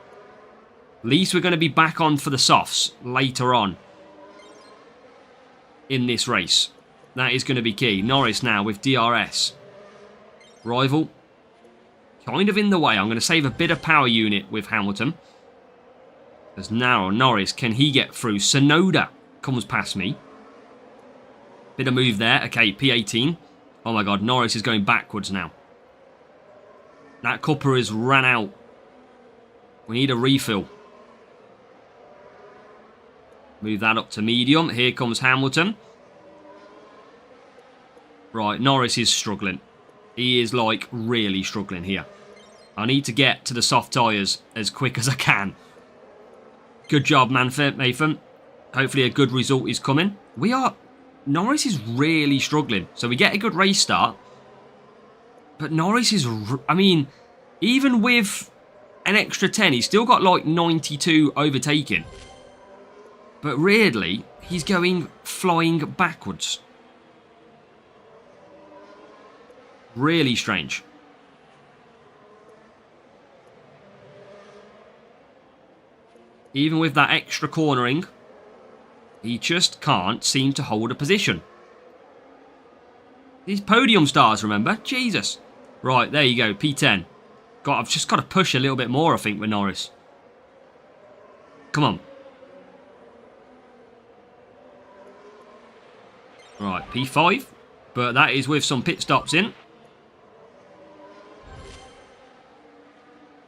least we're going to be back on for the softs later on in this race. That is going to be key. Norris now with DRS. Rival kind of in the way. I'm going to save a bit of power unit with Hamilton. As now Norris, can he get through? Sonoda comes past me. Bit of move there. Okay, P18. Oh my god, Norris is going backwards now. That Cuppa has ran out. We need a refill. Move that up to medium. Here comes Hamilton. Right, Norris is struggling. He is like really struggling here. I need to get to the soft tyres as quick as I can. Good job, Nathan. Hopefully a good result is coming. Norris is really struggling. So we get a good race start. But Norris is... I mean, even with an extra 10, he's still got like 92 overtaking. But weirdly, he's going flying backwards. Really strange. Even with that extra cornering, he just can't seem to hold a position. These podium stars, remember? Jesus. Right, there you go, P10. I've just got to push a little bit more, I think, with Norris. Come on. Right, P5. But that is with some pit stops in.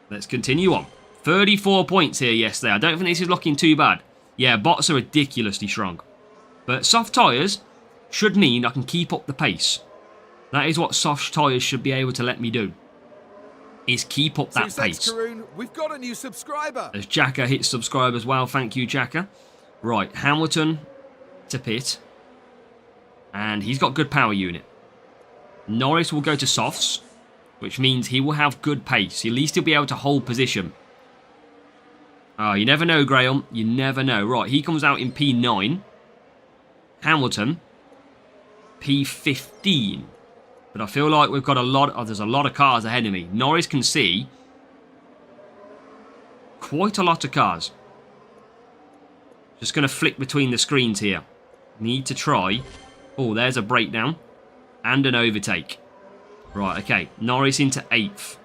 Let's continue on. 34 points here yesterday. I don't think this is looking too bad. Yeah, bots are ridiculously strong. But soft tyres should mean I can keep up the pace. That is what soft tyres should be able to let me do. Is keep up that pace. Karun. We've got a new subscriber. As Jacka hits subscribe as well. Thank you, Jacka. Right, Hamilton to pit. And he's got good power unit. Norris will go to softs, which means he will have good pace. At least he'll be able to hold position. Oh, you never know, Graham. You never know. Right, he comes out in P9. Hamilton, P15. But I feel like we've got a lot... Oh, there's a lot of cars ahead of me. Norris can see quite a lot of cars. Just going to flick between the screens here. Need to try... Oh, there's a breakdown. And an overtake. Right, okay. Norris into 8th.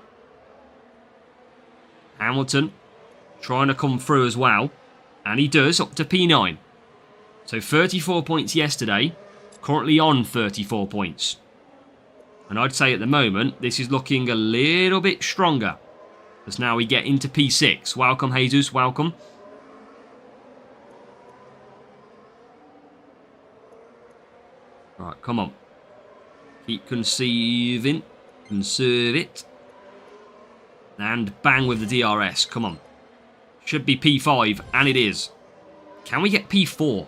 Hamilton trying to come through as well. And he does, up to P9. So 34 points yesterday. Currently on 34 points. And I'd say at the moment, this is looking a little bit stronger. As now we get into P6. Welcome, Jesus. Welcome. Right, come on. Keep conceiving. Conserve it. And bang with the DRS. Come on. Should be P5, and it is. Can we get P4?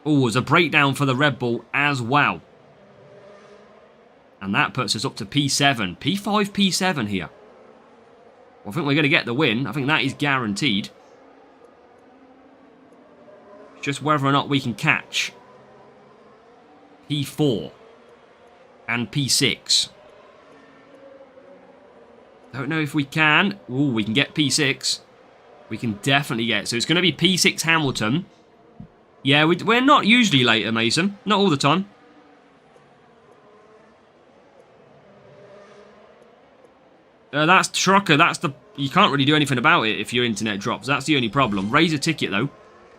Oh, there's a breakdown for the Red Bull as well. And that puts us up to P7. P5, P7 here. Well, I think we're going to get the win. I think that is guaranteed. Just whether or not we can catch P4 and P6. Don't know if we can. Ooh, we can get P6. We can definitely get. So it's going to be P6 Hamilton. Yeah, we're not usually later, Mason. Not all the time. That's Trucker. That's the... You can't really do anything about it if your internet drops. That's the only problem. Raise a ticket, though.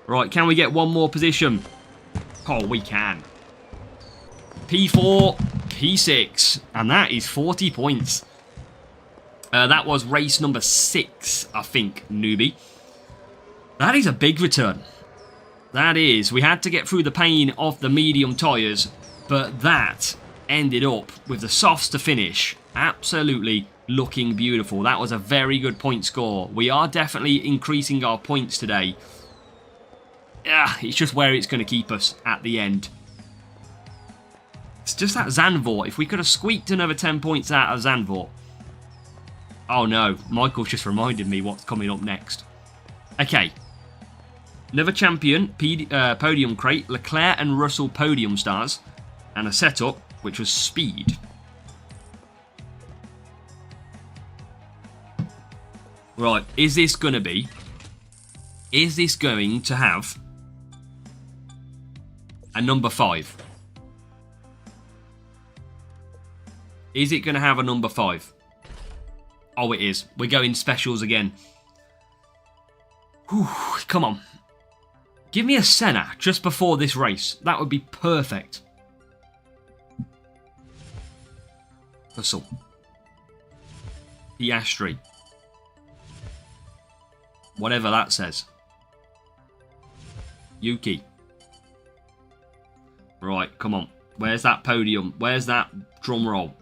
Right, can we get one more position? Oh, we can. P4, P6. And that is 40 points. That was race number 6, I think, newbie. That is a big return. That is. We had to get through the pain of the medium tyres, but that ended up with the softs to finish. Absolutely looking beautiful. That was a very good point score. We are definitely increasing our points today. It's just where it's going to keep us at the end. It's just that Zandvoort. If we could have squeaked another 10 points out of Zandvoort. Oh no, Michael's just reminded me what's coming up next. Okay. Another champion, podium crate, Leclerc and Russell podium stars, and a setup, which was speed. Right, is this going to have a number 5? Is it going to have a number 5? Oh, it is. We're going specials again. Whew, come on. Give me a Senna just before this race. That would be perfect. Russell. Piastri. Whatever that says. Yuki. Right, come on. Where's that podium? Where's that drum roll?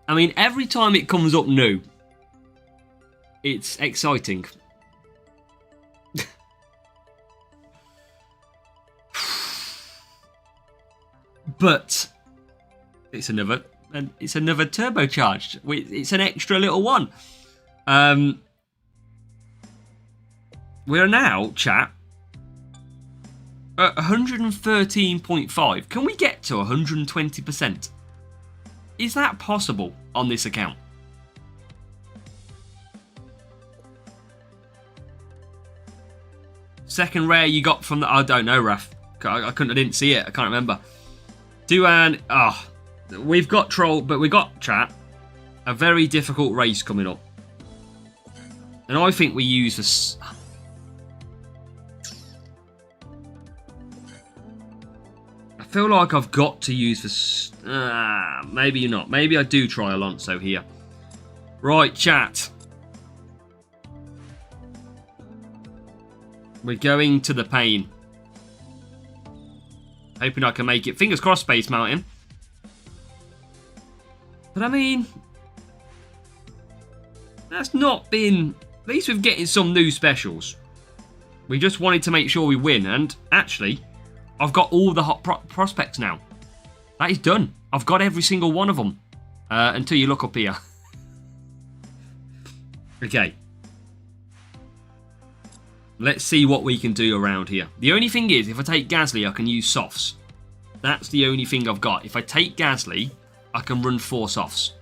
I mean, every time it comes up new, it's exciting. But it's another turbocharged. It's an extra little one. We are now, chat, at 113.5. Can we get to 120%? Is that possible on this account? Second rare you got from the... I don't know, Raf. I didn't see it. I can't remember. Duan... Oh, we've got Troll, but we've got, chat, a very difficult race coming up. And I think we use this... I feel like I've got to use this... maybe not. Maybe I do try Alonso here. Right, chat. We're going to the pain. Hoping I can make it. Fingers crossed, Space Mountain. But I mean... That's not been... At least we're getting some new specials. We just wanted to make sure we win. And actually... I've got all the hot prospects now. That is done. I've got every single one of them. Until you look up here. Okay. Let's see what we can do around here. The only thing is, if I take Gasly, I can use softs. That's the only thing I've got. If I take Gasly, I can run 4 softs.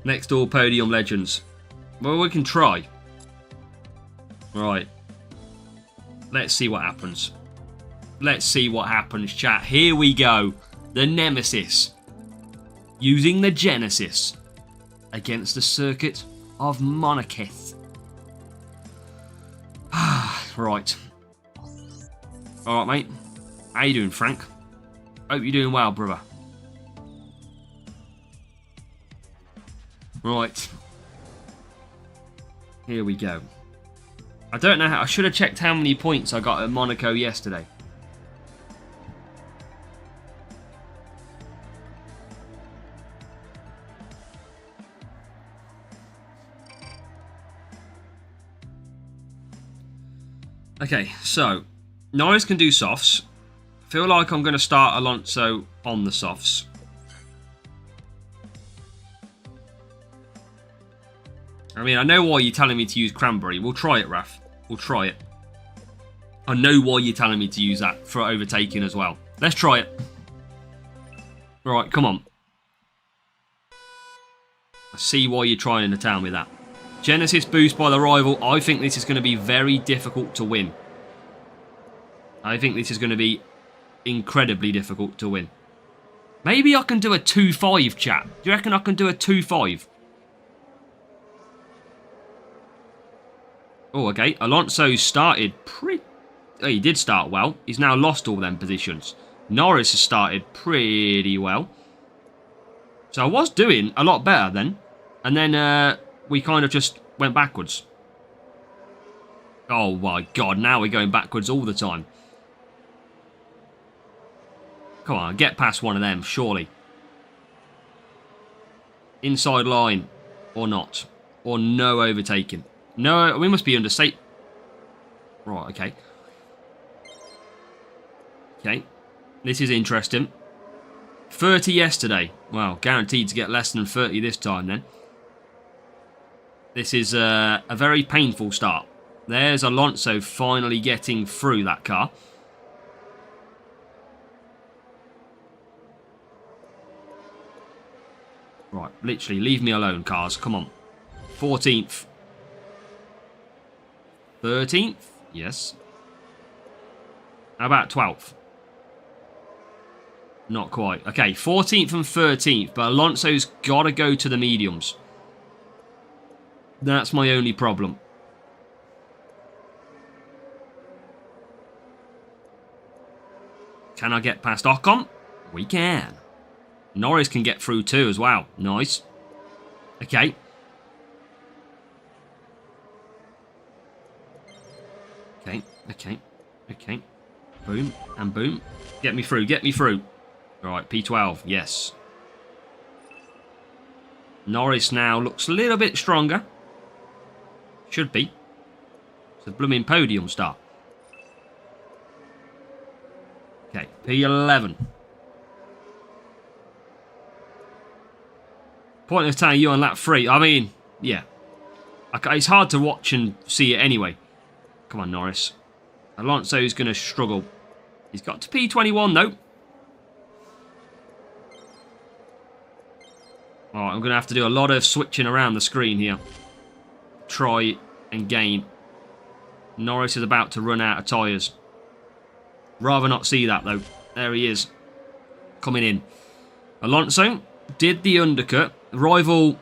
Next door podium legends. Well, we can try. Right. Let's see what happens. Let's see what happens, chat. Here we go. The Nemesis. Using the Genesis. Against the circuit of Monaco. Right. Alright, mate. How you doing, Frank? Hope you're doing well, brother. Right. Here we go. I don't know how... I should have checked how many points I got at Monaco yesterday. Okay, so... Norris can do softs. Feel like I'm going to start Alonso on the softs. I mean, I know why you're telling me to use Cranberry. We'll try it, Raf. We'll try it. I know why you're telling me to use that for overtaking as well. Let's try it. Right, come on. I see why you're trying to tell me that. Genesis boost by the rival. I think this is going to be very difficult to win. I think this is going to be incredibly difficult to win. Maybe I can do a 2.5, chat. Do you reckon I can do a 2.5? Oh, okay. Alonso started pretty... Oh, he did start well. He's now lost all them positions. Norris has started pretty well. So I was doing a lot better then. And then we kind of just went backwards. Oh my god, now we're going backwards all the time. Come on, get past one of them, surely. Inside line. Or not. Or no overtaking. No, we must be under safe. Right, okay. Okay. This is interesting. 30 yesterday. Well, guaranteed to get less than 30 this time then. This is a very painful start. There's Alonso finally getting through that car. Right, literally, leave me alone, cars. Come on. 14th. 13th? Yes. How about 12th? Not quite. Okay, 14th and 13th, but Alonso's got to go to the mediums. That's my only problem. Can I get past Ocon? We can. Norris can get through too as well. Nice. Okay. Okay, okay, okay. Boom, and boom. Get me through, get me through. Alright, P12, yes. Norris now looks a little bit stronger. Should be. It's a blooming podium start. Okay, P11. Point of telling you on lap 3. I mean, yeah. It's hard to watch and see it anyway. Come on, Norris. Alonso's going to struggle. He's got to P21, though. Alright, I'm going to have to do a lot of switching around the screen here. Try and gain. Norris is about to run out of tyres. Rather not see that, though. There he is. Coming in. Alonso did the undercut. The rival,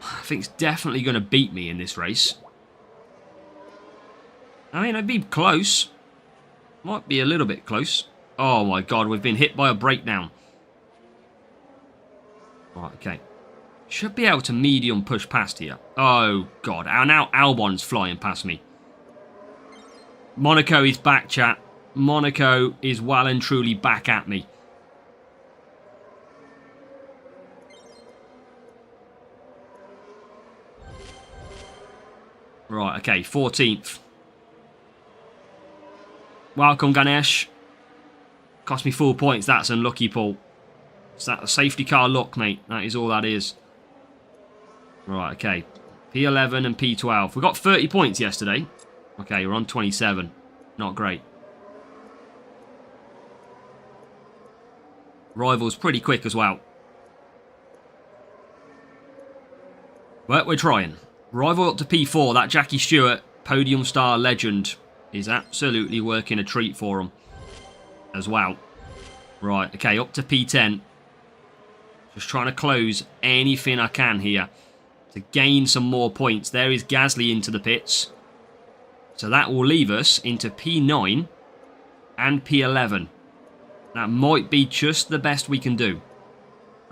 I think, is definitely going to beat me in this race. I mean, it'd be close. Might be a little bit close. Oh my god, we've been hit by a breakdown. Right, okay. Should be able to medium push past here. Oh god, now Albon's flying past me. Monaco is back, chat. Monaco is well and truly back at me. Right, okay, 14th. Welcome, Ganesh. Cost me 4 points. That's unlucky, Paul. It's that safety car luck, mate. That is all that is. Right, okay. P11 and P12. We got 30 points yesterday. Okay, we're on 27. Not great. Rival's pretty quick as well. But we're trying. Rival up to P4. That Jackie Stewart, podium star legend, is absolutely working a treat for him as well. Right, okay, up to P10. Just trying to close anything I can here to gain some more points. There is Gasly into the pits. So that will leave us into P9 and P11. That might be just the best we can do.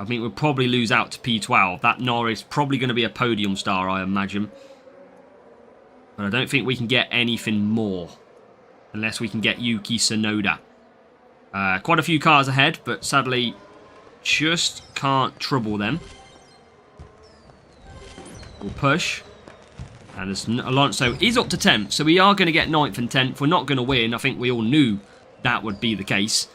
I think we'll probably lose out to P12. That Norris probably going to be a podium star, I imagine. But I don't think we can get anything more. Unless we can get Yuki Tsunoda. Quite a few cars ahead, but sadly just can't trouble them. We'll push. And as Alonso is up to 10th, so we are going to get 9th and 10th. We're not going to win. I think we all knew that would be the case,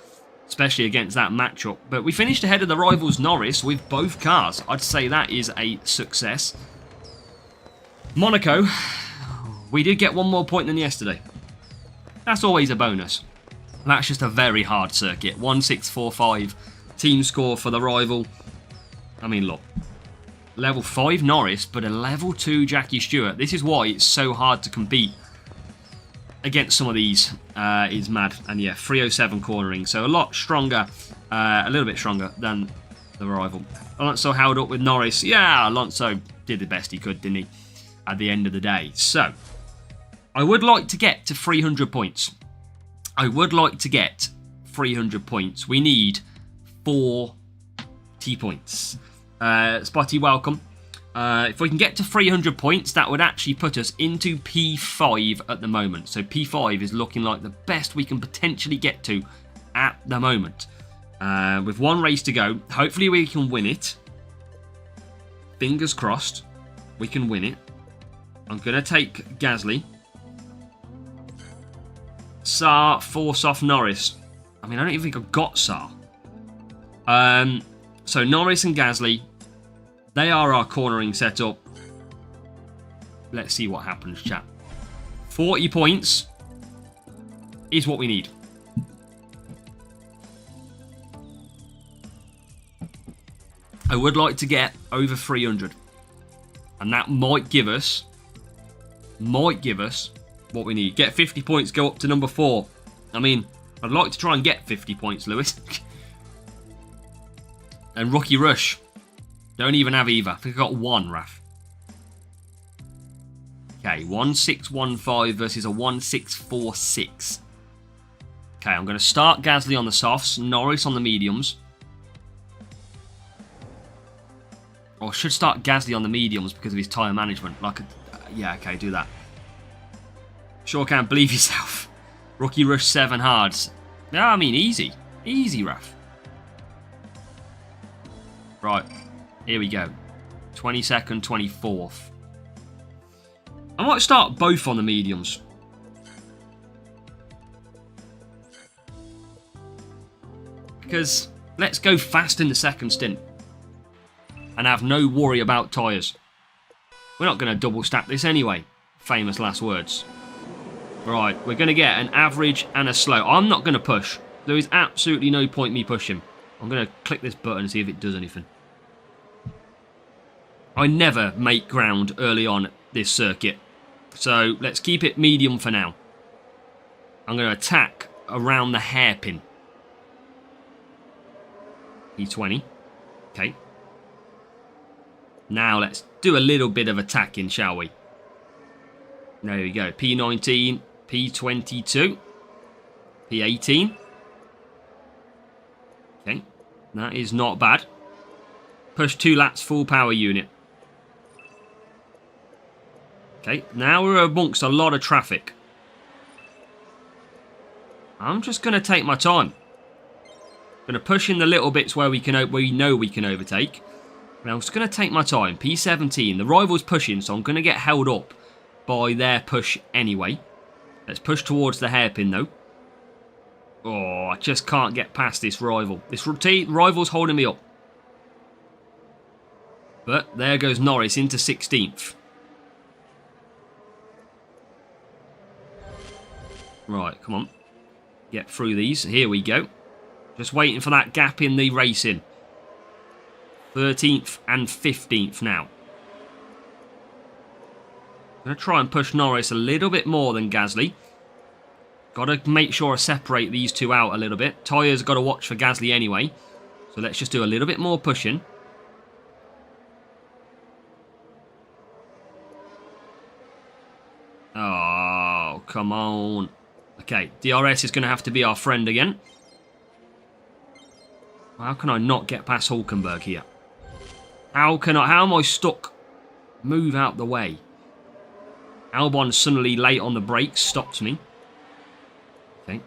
especially against that matchup. But we finished ahead of the rivals Norris with both cars. I'd say that is a success. Monaco, we did get one more point than yesterday. That's always a bonus. That's just a very hard circuit. 1.645 team score for the rival. I mean, look. Level 5 Norris, but a level 2 Jackie Stewart. This is why it's so hard to compete against some of these. Is mad. And yeah, 307 cornering. So a lot stronger A little bit stronger than the rival. Alonso held up with Norris. Yeah, Alonso did the best he could, didn't he? At the end of the day. So, I would like to get to 300 points. I would like to get 300 points. We need 40 points. Spotty, welcome. If we can get to 300 points, that would actually put us into P5 at the moment. So P5 is looking like the best we can potentially get to at the moment. With one race to go, hopefully we can win it. Fingers crossed, we can win it. I'm going to take Gasly. Saar, force off Norris. I mean, I don't even think I've got Saar. So Norris and Gasly, they are our cornering setup. Let's see what happens, chat. 40 points is what we need. I would like to get over 300. And that might give us what we need. Get 50 points, go up to number 4. I mean, I'd like to try and get 50 points, Lewis. And Rookie Rush. Don't even have either. I think I got 1, Raf. Okay, 1615 versus a 1646. Okay, I'm going to start Gasly on the softs, Norris on the mediums. Or I should start Gasly on the mediums because of his tyre management. Yeah, okay, do that. Sure can, believe yourself. Rookie Rush 7 hards. Yeah, I mean, easy. Easy, Raf. Right, here we go. 22nd, 24th. I might start both on the mediums. Because let's go fast in the second stint. And have no worry about tyres. We're not going to double stack this anyway. Famous last words. Right, we're going to get an average and a slow. I'm not going to push. There is absolutely no point me pushing. I'm going to click this button and see if it does anything. I never make ground early on this circuit. So let's keep it medium for now. I'm going to attack around the hairpin. P20. Okay. Now let's do a little bit of attacking, shall we? There we go. P19, P22, P18. Okay, that is not bad. Push 2 laps, full power unit. Okay, now we're amongst a lot of traffic. I'm just going to take my time. Going to push in the little bits where we know we can overtake. And I'm just going to take my time. P17, the rival's pushing, so I'm going to get held up by their push anyway. Let's push towards the hairpin though. Oh, I just can't get past this rival. This rival's holding me up. But there goes Norris into 16th. Right, come on. Get through these. Here we go. Just waiting for that gap in the racing. 13th and 15th now. I'm going to try and push Norris a little bit more than Gasly. Got to make sure I separate these two out a little bit. Tyres got to watch for Gasly anyway. So let's just do a little bit more pushing. Oh, come on. Okay, DRS is going to have to be our friend again. How can I not get past Hulkenberg here? How am I stuck? Move out the way. Albon suddenly late on the brakes stops me. Okay,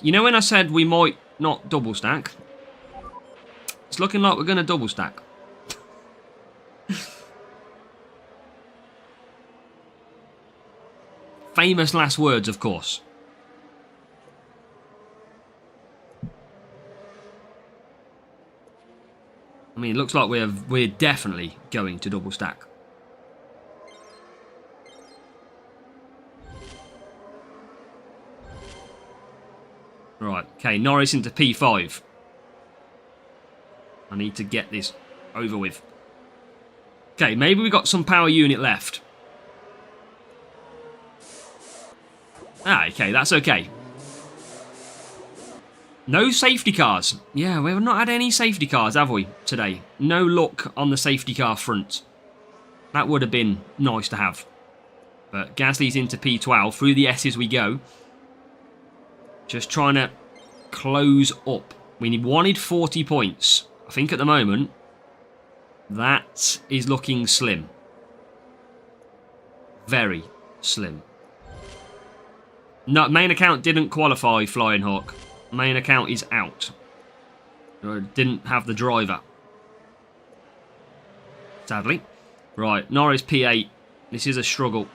you know when I said we might not double stack? It's looking like we're going to double stack. Famous last words, of course. I mean, it looks like we're definitely going to double stack. Right, okay, Norris into P5. I need to get this over with. Okay, maybe we got some power unit left. Ah, okay, that's okay. No safety cars. Yeah, we have not had any safety cars, have we, today? No luck on the safety car front. That would have been nice to have. But Gasly's into P12. Through the S's we go. Just trying to close up. We wanted 40 points. I think at the moment, that is looking slim. Very slim. No, main account didn't qualify, Flying Hawk. Main account is out. Didn't have the driver. Sadly. Right, Norris P8. This is a struggle.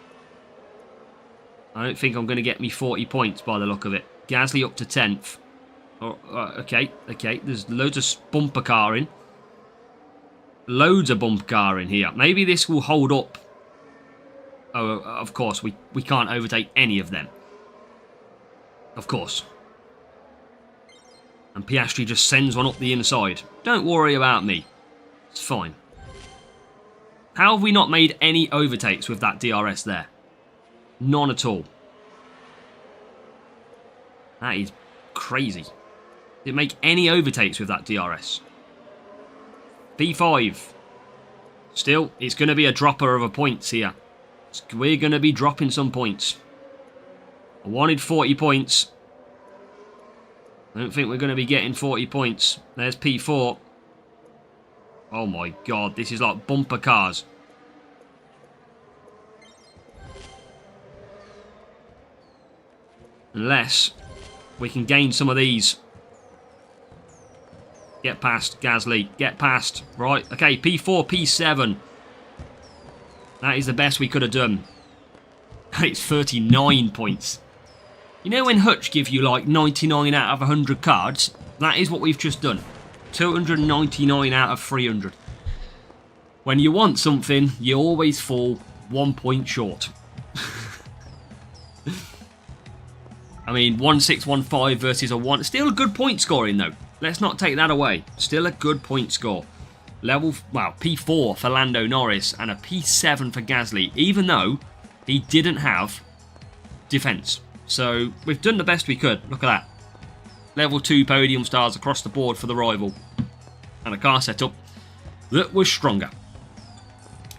I don't think I'm going to get me 40 points by the look of it. Gasly up to 10th. Oh, okay. There's loads of bumper carring. Loads of bumper carring here. Maybe this will hold up. Oh, of course, we can't overtake any of them. Of course. And Piastri just sends one up the inside. Don't worry about me. It's fine. How have we not made any overtakes with that DRS there? None at all. That is crazy. Didn't make any overtakes with that DRS. P5. Still, it's going to be a dropper of a points here. We're going to be dropping some points. I wanted 40 points. I don't think we're going to be getting 40 points. There's P4. Oh my god, this is like bumper cars. Unless we can gain some of these. Get past Gasly. Get past. Right, okay, P4, P7. That is the best we could have done. It's 39 points. You know when Hutch give you like 99 out of 100 cards? That is what we've just done. 299 out of 300. When you want something, you always fall 1 point short. I mean, 1615 versus a 1. Still a good point scoring though. Let's not take that away. Still a good point score. Level, well, P4 for Lando Norris and a P7 for Gasly, even though he didn't have defence. So we've done the best we could. Look at that. Level 2 podium stars across the board for the rival. And a car setup that was stronger.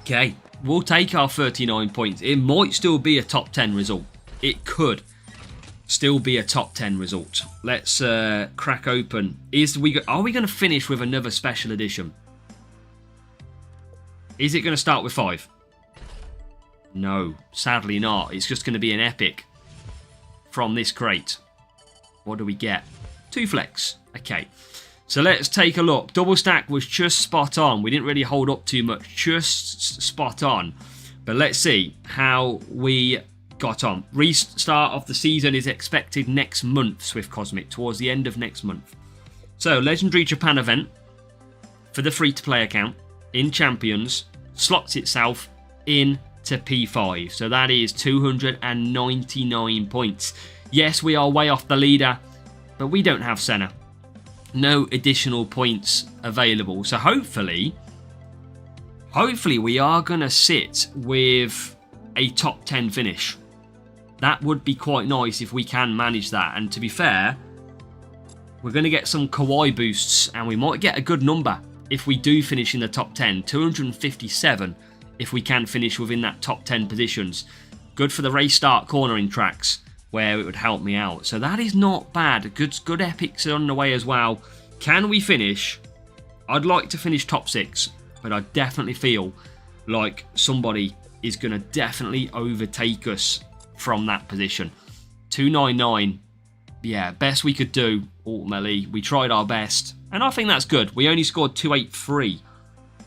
Okay, we'll take our 39 points. It might still be a top 10 result. It could still be a top 10 result. Let's crack open. Are we going to finish with another special edition? Is it going to start with 5? No, sadly not. It's just going to be an epic from this crate. What do we get? 2 flex. Okay, so let's take a look. Double stack was just spot on. We didn't really hold up too much. Just spot on. But let's see how we got on. Restart of the season is expected next month, Swift Cosmic, towards the end of next month. So, Legendary Japan event for the free-to-play account in Champions slots itself into P5. So that is 299 points. Yes, we are way off the leader, but we don't have Senna. No additional points available. So hopefully we are going to sit with a top 10 finish. That would be quite nice if we can manage that. And to be fair, we're going to get some Kawhi boosts and we might get a good number if we do finish in the top 10. 257 if we can finish within that top 10 positions. Good for the race start cornering tracks where it would help me out. So that is not bad. Good epics are on the way as well. Can we finish? I'd like to finish top 6, but I definitely feel like somebody is going to definitely overtake us from that position. 299, yeah, best we could do ultimately. We tried our best, and I think that's good. We only scored 283,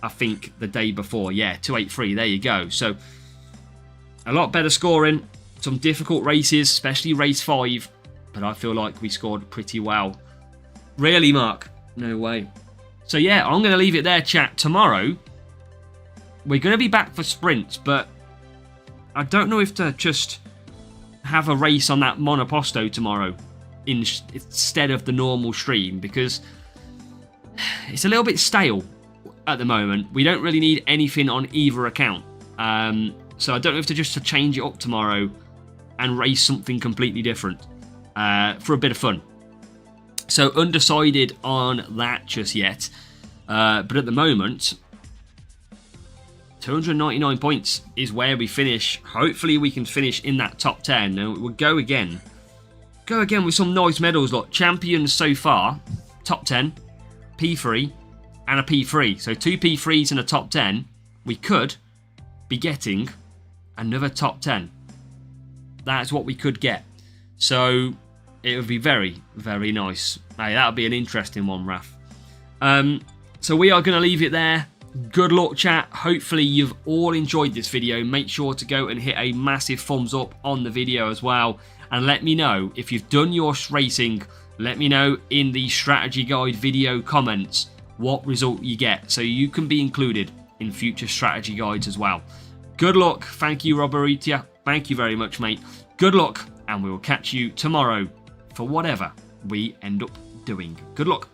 I think, the day before. Yeah, 283, there you go. So, a lot better scoring. Some difficult races, especially race 5, but I feel like we scored pretty well. Really, Mark? No way. So yeah, I'm going to leave it there, chat. Tomorrow, we're going to be back for sprints, but I don't know if to just have a race on that monoposto tomorrow instead of the normal stream, because it's a little bit stale at the moment. We don't really need anything on either account. So I don't know if to change it up tomorrow and race something completely different for a bit of fun. So undecided on that just yet. But at the moment, 299 points is where we finish. Hopefully we can finish in that top 10. Now we'll go again. Go again with some nice medals. Look, champions so far, top 10, P3, and a P3. So 2 P3s and a top 10. We could be getting another top 10. That's what we could get. So it would be very, very nice. Hey, that would be an interesting one, Raf. So we are going to leave it there. Good luck, chat. Hopefully you've all enjoyed this video. Make sure to go and hit a massive thumbs up on the video as well. And let me know if you've done your racing. Let me know in the strategy guide video comments what result you get, so you can be included in future strategy guides as well. Good luck. Thank you, Roberitia. Thank you very much, mate. Good luck, and we will catch you tomorrow for whatever we end up doing. Good luck.